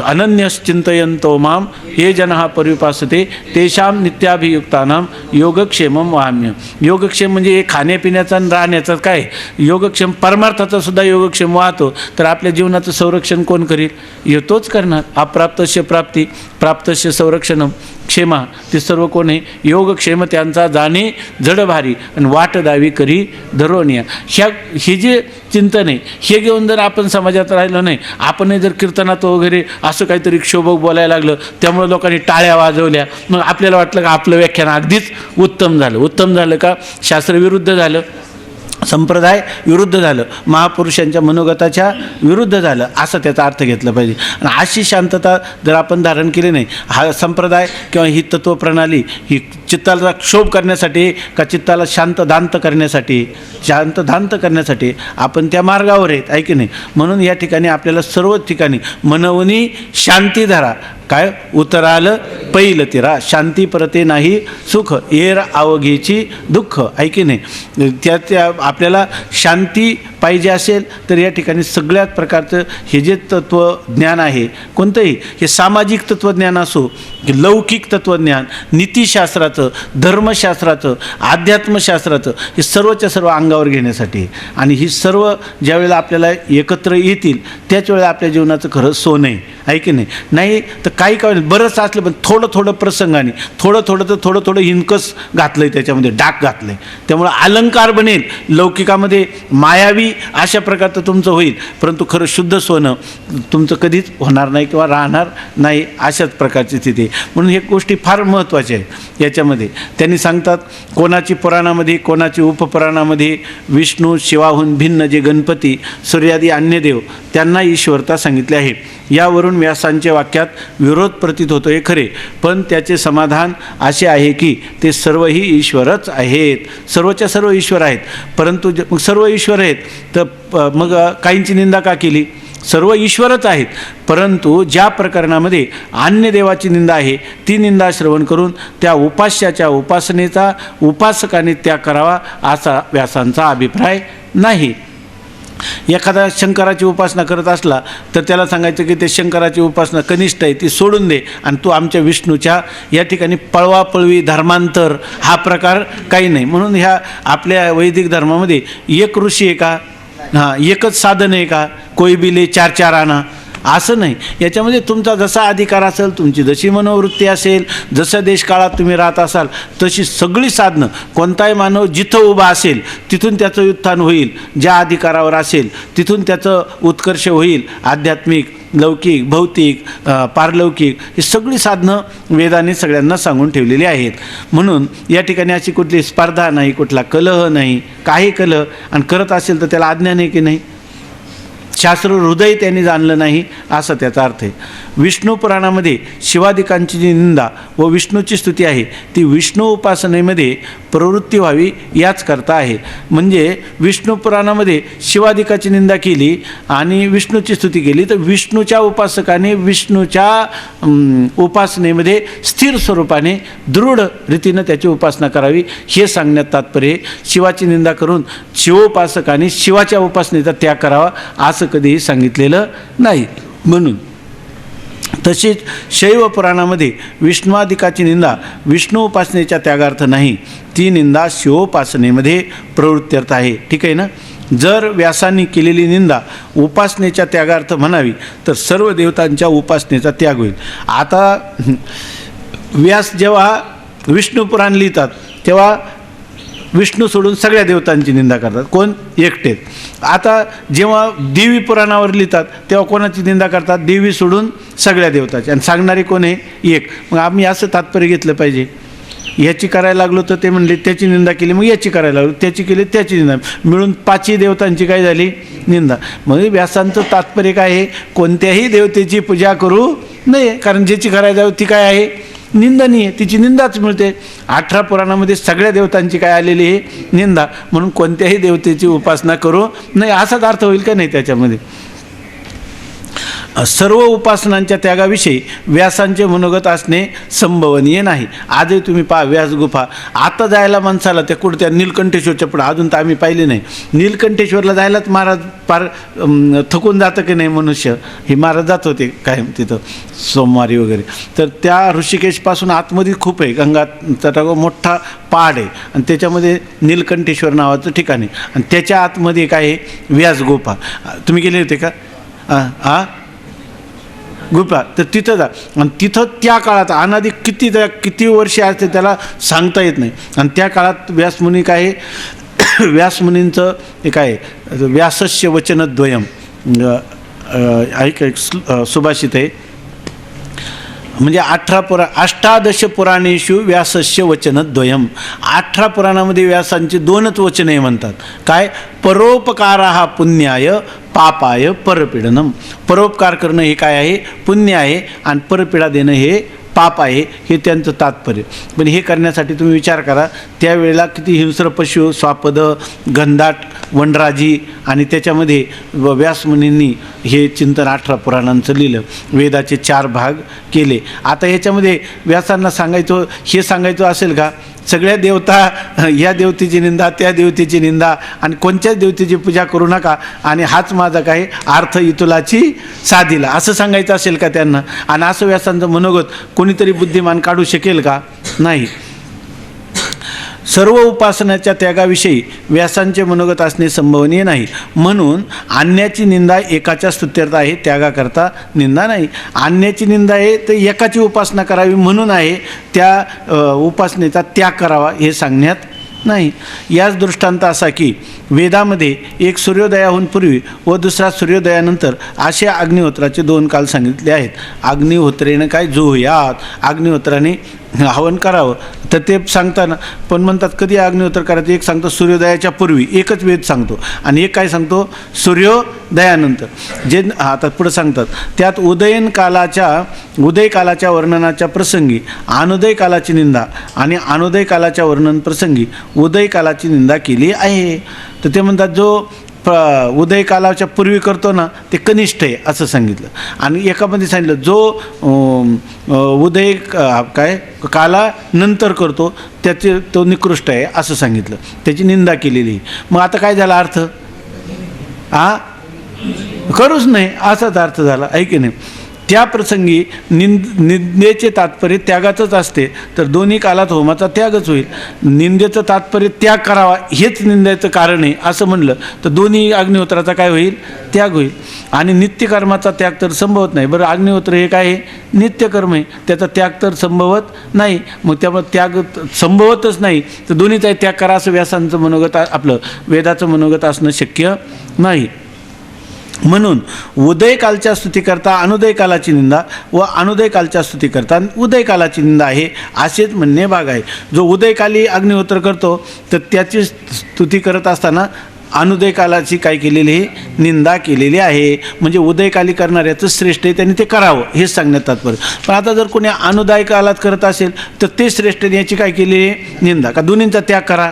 अनन्यश्चिंतयंतो माम हे जनहा परिपासते तेषाम नित्याभियुक्तानाम योगक्षेमम वाम्य. योगक्षेम म्हणजे हे खाण्यापिण्याचा आणि राहण्याचा काय योगक्षेम परमार्थाचा सुद्धा योगक्षेम वाहतो. तर आपल्या जीवनाचं संरक्षण कोण करील? येतोच करणार. अप्राप्तस्य प्राप्ती प्राप्तस्य संरक्षणम क्षेमा ते सर्व कोण आहे? योगक्षेम त्यांचा जाणे जड भारी आणि वाट दावी करी धरोनिया. हे जे चिंतन आहे हे घेऊन जर आपण समाजात राहिलो नाही, आपण जर कीर्तनात वगैरे असं काहीतरी क्षोभक बोलायला लागलं त्यामुळे लोकांनी टाळ्या वाजवल्या, मग आपल्याला वाटलं का आपलं व्याख्यान अगदीच उत्तम झालं. उत्तम झालं का? शास्त्रविरुद्ध झालं, संप्रदाय विरुद्ध झालं, महापुरुषांच्या मनोगताच्या विरुद्ध झालं, असं त्याचा अर्थ घेतला पाहिजे. आणि अशी शांतता जर आपण धारण केली नाही, हा संप्रदाय किंवा ही तत्त्वप्रणाली ही चित्ताला क्षोभ करण्यासाठी का चित्ताला शांतदांत करण्यासाठी आपण त्या मार्गावर आहेत आहे की नाही. म्हणून या ठिकाणी आपल्याला सर्व ठिकाणी मनवनी शांती धरा. काय उतराल पैल तिरा शांती परते नाही सुख येर अवघेची दुःख आहे की नाही. त्या आपल्याला शांती पाहिजे असेल तर या ठिकाणी सगळ्याच प्रकारचं हे जे तत्त्वज्ञान आहे कोणतंही, हे सामाजिक तत्त्वज्ञान असो की लौकिक तत्त्वज्ञान, नीतिशास्त्राचं, धर्मशास्त्राचं, अध्यात्मशास्त्राचं, हे सर्वच्या सर्व अंगावर घेण्यासाठी. आणि ही सर्व ज्यावेळेला आपल्याला एकत्र येतील त्याच वेळेला आपल्या जीवनाचं खरं सोनं आहे की नाही. नाही तर काही काय बरंच असलं पण थोडं प्रसंगाने थोडं हिनकस घातलं आहे, त्याच्यामध्ये डाक घातलं आहे. त्यामुळं अलंकार बनेल लौकिकामध्ये मायावी अशा प्रकारचं तुमचं होईल, परंतु खरं शुद्ध सोनं तुमचं कधीच होणार नाही किंवा राहणार नाही, अशाच प्रकारची स्थिती आहे. म्हणून हे गोष्टी फार महत्त्वाच्या आहेत. याच्यामध्ये त्यांनी सांगतात कोणाची पुराणामध्ये कोणाची उपपुराणामध्ये विष्णू शिवाहून भिन्न जे गणपती सूर्यादी अन्य देव त्यांना ईश्वरता सांगितले आहे. यावरून व्यासांच्या वाक्यात विरोध प्रतीत होतो हे खरे, पण त्याचे समाधान असे आहे की ते सर्वही ईश्वरच आहेत. सर्वच्या सर्व ईश्वर आहेत. परंतु मग सर्व ईश्वर आहेत तर मग काहींची निंदा का केली? सर्व ईश्वरच आहेत, परंतु ज्या प्रकरणामध्ये अन्य देवाची निंदा आहे ती निंदा श्रवण करून त्या उपास्याच्या उपासनेचा उपासकाने त्याग करावा असा व्यासांचा अभिप्राय नाही. एखादा शंकराची उपासना करत असला तर त्याला सांगायचं की ते शंकराची उपासना कनिष्ठ आहे ती सोडून दे आणि तू आमच्या विष्णूच्या या ठिकाणी पळवापळवी धर्मांतर हा प्रकार काही नाही. म्हणून ह्या आपल्या वैदिक धर्मामध्ये एक ऋषी आहे का? हां, एकच साधन आहे का? कोई बिले चार आणा असं नाही. याच्यामध्ये तुमचा जसा अधिकार असेल, तुमची जशी मनोवृत्ती असेल, जसं देशकाळात तुम्ही राहत असाल तशी सगळी साधनं, कोणताही मानव जिथं उभा असेल तिथून त्याचं उत्थान होईल, ज्या अधिकारावर असेल तिथून त्याचं उत्कर्ष होईल. आध्यात्मिक, लौकिक, भौतिक, पारलौकिक ही सगळी साधनं वेदाने सगळ्यांना सांगून ठेवलेली आहेत. म्हणून या ठिकाणी अशी कुठली स्पर्धा नाही, कुठला कलह नाही, काही कलह आणि करत असेल तर त्याला अज्ञान आहे की नाही, शास्त्र हृदय त्यांनी जाणलं नाही असा त्याचा अर्थ आहे. विष्णू पुराणामध्ये शिवादिकांची जी निंदा व विष्णूची स्तुती आहे ती विष्णू उपासनेमध्ये प्रवृत्ती व्हावी याच करता आहे. म्हणजे विष्णू पुराणामध्ये शिवादिकाची निंदा केली आणि विष्णूची स्तुती केली तर विष्णूच्या उपासकाने विष्णूच्या उपासनेमध्ये स्थिर स्वरूपाने दृढ रीतीनं त्याची उपासना करावी हे सांगण्यात तात्पर्य. शिवाची निंदा करून शिवोपासकाने शिवाच्या उपासनेचा त्याग करावा असं कधीही सांगितलेलं नाही. म्हणून तसेच शैव पुराणामध्ये विष्णुआदिकाची निंदा विष्णू उपासनेच्या त्यागार्थ नाही, ती निंदा शिवोपासनेमध्ये प्रवृत्त्यर्थ आहे. ठीक आहे ना. जर व्यासांनी केलेली निंदा उपासनेच्या त्यागार्थ म्हणावी तर सर्व देवतांच्या उपासनेचा त्याग होईल. आता व्यास जेव्हा विष्णू पुराण लिहितात तेव्हा विष्णू सोडून सगळ्या देवतांची निंदा करतात. कोण? एकटेच. आता जेव्हा देवी पुराणावर लिहितात तेव्हा कोणाची निंदा करतात? देवी सोडून सगळ्या देवताची. आणि सांगणारी कोण आहे? एक. मग आम्ही असं तात्पर्य घेतलं पाहिजे. ह्याची करायला लागलो तर ते म्हणले त्याची निंदा केली, मग याची करायला लागलो, त्याची केली, त्याची निंदा, मिळून 5ही देवतांची काय झाली? निंदा. मग व्यासांचं तात्पर्य काय आहे? कोणत्याही देवतेची पूजा करू नये, कारण ज्याची करायला जाऊ ती काय आहे? निंदनीय, तिची निंदाच मिळते. 18 पुराणामध्ये सगळ्या देवतांची काय आलेली आहे? निंदा. म्हणून कोणत्याही देवतेची उपासना करू नये असाच अर्थ होईल का नाही त्याच्यामध्ये? सर्व उपासनांच्या त्यागाविषयी व्यासांचे मनोगत असणे संभवनीय नाही. आजही तुम्ही पहा व्यास गुफा, आता जायला माणसाला त्या कुठं नीलकंठेश्वरच्या पुढं, अजून तर आम्ही पाहिले नाही, नीलकंठेश्वरला जायलाच महाराज फार थकून जातं की नाही मनुष्य. हे महाराज जात होते कायम तिथं सोमवारी वगैरे. तर त्या ऋषिकेशपासून आतमध्ये खूप आहे, गंगाचा मोठा पहाड आहे आणि त्याच्यामध्ये नीलकंठेश्वर नावाचं ठिकाण आहे आणि त्याच्या आतमध्ये काय आहे? व्यास गुफा. तुम्ही गेले होते का? गुफा. तर तिथं जा आणि तिथं त्या काळात अनादी किती वर्षे असते त्याला सांगता येत नाही. आणि त्या काळात व्यासमुनी काय आहे? व्यासमुनींचं हे काय आहे? व्यासस्य वचनद्वयम एक सुभाषित आहे, म्हणजे 18 पुराणेषु व्यासस्य वचनद्वयम. 18 पुराणामध्ये व्यासांची 2च वचने म्हणतात. काय? परोपकारः पुण्याय पापाय परपीडनम. परोपकार करणं हे काय आहे? पुण्य आहे आणि परपीडा देणं हे पाप आहे, हे त्यांचं तात्पर्य. पण हे करण्यासाठी तुम्ही विचार करा, त्यावेळेला किती हिंस्र पशु, स्वापद, घनदाट, वनराजी आणि त्याच्यामध्ये व्यासमुनींनी हे चिंतन 18 पुराणांचं लिहिलं, वेदाचे 4 भाग केले. आता याच्यामध्ये व्यासांना सांगायचं असेल का? सगळ्या देवता, या देवतेची निंदा, त्या देवतेची निंदा आणि कोणत्याच देवतेची पूजा करू नका आणि हाच माझा काय अर्थ इतुलाची साधिला असं सांगायचं असेल का त्यांना? आणि असं व्यासांचं मनोगत कोणीतरी बुद्धिमान काढू शकेल का? नाही. सर्व उपासनाच्या त्यागाविषयी व्यासांचे मनोगत असणे संभवनीय नाही. म्हणून अन्याची निंदा एकाच्या स्तुत्यर्थ आहे, त्यागाकरता निंदा नाही. अन्याची निंदा आहे तर एकाची उपासना करावी म्हणून आहे, त्या उपासनेचा त्याग करावा हे सांगण्यात नाही. याच दृष्टांत असा की वेदामध्ये एक सूर्योदयाहून पूर्वी व दुसरा सूर्योदयानंतर असे अग्निहोत्राचे 2 काल सांगितले आहेत. अग्निहोत्रेनं काय जुहुयात, अग्निहोत्राने हवन करावं. तर ते सांगताना पण म्हणतात कधी अग्निहोत्र करायचं? एक सांगतो सूर्योदयाच्या पूर्वी, एकच वेद सांगतो, आणि एक काय सांगतो? सूर्योदयानंतर. जे आता पुढं सांगतात त्यात उदयकालाच्या वर्णनाच्या प्रसंगी अनुदय कालाची निंदा आणि अनुदय कालाच्या वर्णन प्रसंगी उदयकालाची निंदा केली आहे. तर ते म्हणतात जो उदय कालाच्या पूर्वी करतो ना ते कनिष्ठ आहे असं सांगितलं, आणि एकामध्ये सांगितलं जो उदय काला नंतर करतो त्याचे तो निकृष्ट आहे असं सांगितलं, त्याची निंदा केलेली. मग आता काय झाला अर्थ? करूच नाही असाच अर्थ झाला आहे की नाही? त्या प्रसंगी निंदेचे तात्पर्य त्यागाचंच असते, तर दोन्ही कालात होमाचा त्यागच होईल. निंदेचं तात्पर्य त्याग करावा हेच निंदेचं कारण आहे असं म्हणलं तर दोन्ही अग्निहोत्राचा काय होईल? त्याग होईल. आणि नित्यकर्माचा त्याग तर संभवत नाही. बरं, अग्निहोत्र हे काय आहे? नित्यकर्म आहे, त्याचा त्याग तर संभवत नाही. मग त्यामुळे त्याग संभवतच नाही तर दोन्हीचा त्याग करा असं व्यासांचं मनोगत, आपलं वेदाचं मनोगत असणं शक्य नाही. म्हणून उदयकालच्या स्तुतीकरता अनुदय कालाची निंदा व अनुदय कालच्या स्तुतीकरता उदय कालाची निंदा आहे असेच म्हणणे भाग आहे. जो उदयकाली अग्निहोत्र करतो तर त्याची स्तुती करत असताना अनुदय कालाची काय केलेली आहे? निंदा केलेली आहे. म्हणजे उदयकाली करणाऱ्याचं श्रेष्ठ आहे, त्यांनी ते करावं हेच सांगण्यात तात्पर्य. पण आता जर कोणी अनुदय कालात करत असेल तर ते श्रेष्ठ याची काय केलेली आहे? निंदा. का दोन्हींचा त्याग करा,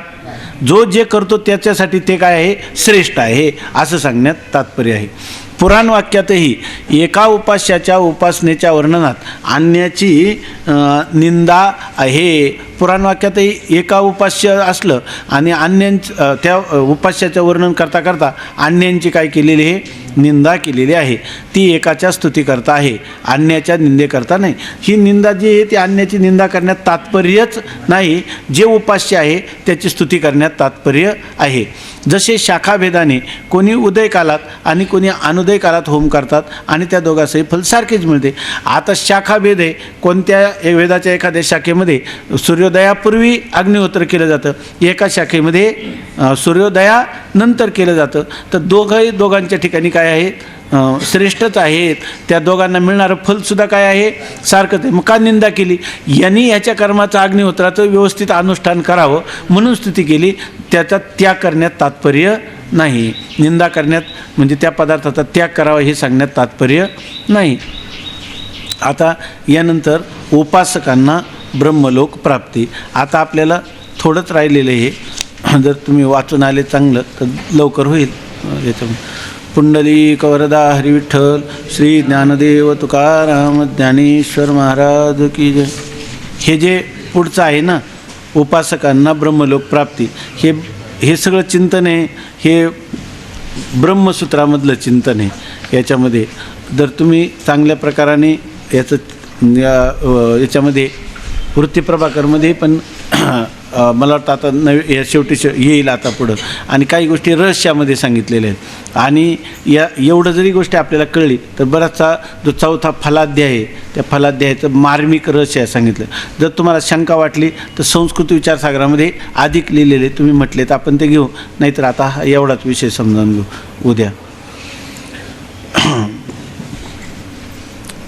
जो जे करतो त्याच्यासाठी ते काय आहे? श्रेष्ठ आहे असं सांगण्यात तात्पर्य आहे. पुराण वाक्यातही एका उपास्याच्या उपासनेच्या वर्णनात अन्याची निंदा आहे. पुराण वाक्यातही एका उपास्य असलं आणि त्या उपास्याचं वर्णन करता करता अन्यांची काय केलेली आहे? निंदा केलेली आहे. ती एकाच्या स्तुतीकरता आहे, अन्याच्या निंदेकरता नाही. ही निंदा जी आहे ती अन्याची निंदा करण्यात तात्पर्यच नाही, जे उपास्य आहे त्याची स्तुती करण्यात तात्पर्य आहे. जसे शाखाभेदाने कोणी उदय कालात आणि कोणी अनुदय कालात होम करतात आणि त्या दोघांचंही फल सारखेच मिळते. आता शाखाभेद आहे, कोणत्या वेदाच्या एखाद्या शाखेमध्ये सूर्योदयापूर्वी अग्निहोत्र केलं जातं, एका शाखेमध्ये सूर्योदयानंतर केलं जातं. तर दोघांच्या ठिकाणी काय आहे, श्रेष्ठच आहेत. त्या दोघांना मिळणारं फलसुद्धा काय आहे, सारखंच आहे. मग का निंदा केली? यांनी ह्याच्या कर्माचं अग्निहोत्राचं व्यवस्थित अनुष्ठान करावं म्हणून स्तुती केली. त्याचा त्याग करण्यात तात्पर्य नाही. निंदा करण्यात म्हणजे त्या पदार्थाचा त्याग करावा हे सांगण्यात तात्पर्य नाही. आता यानंतर उपासकांना ब्रह्मलोक प्राप्ती. आता आपल्याला थोडंच राहिलेलं आहे, जर तुम्ही वाचून आले चांगलं तर लवकर होईल. याच्यामध्ये पुंडलिक वरदा हरी विठ्ठल, श्री ज्ञानदेव तुकाराम ज्ञानेश्वर महाराज की जय. हे जे पुढचं आहे ना, उपासकांना ब्रह्मलोक प्राप्ती, हे सगळं चिंतन आहे, हे ब्रह्मसूत्रामधलं चिंतन आहे. याच्यामध्ये जर तुम्ही चांगल्या प्रकाराने याच्यामध्ये वृत्तीप्रभाकरमध्ये पण मला वाटतं आता या शेवटी येईल आता पुढं, आणि काही गोष्टी रहस्यामध्ये सांगितलेल्या आहेत. आणि या एवढं जरी गोष्टी आपल्याला कळली तर बराचसा जो चौथा फलाध्याय आहे त्या फलाध्यायाचं मार्मिक रहस्य सांगितलं. जर तुम्हाला शंका वाटली तर संस्कृत विचारसागरामध्ये अधिक लिहिलेले तुम्ही म्हटले तर आपण ते घेऊ, नाहीतर आता एवढाच विषय समजावून घेऊ उद्या.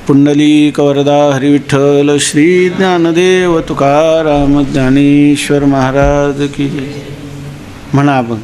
पुंडलिक वरदा हरी विठ्ठल, श्री ज्ञानदेव तुकाराम ज्ञानेश्वर महाराज की म्हणा आपण.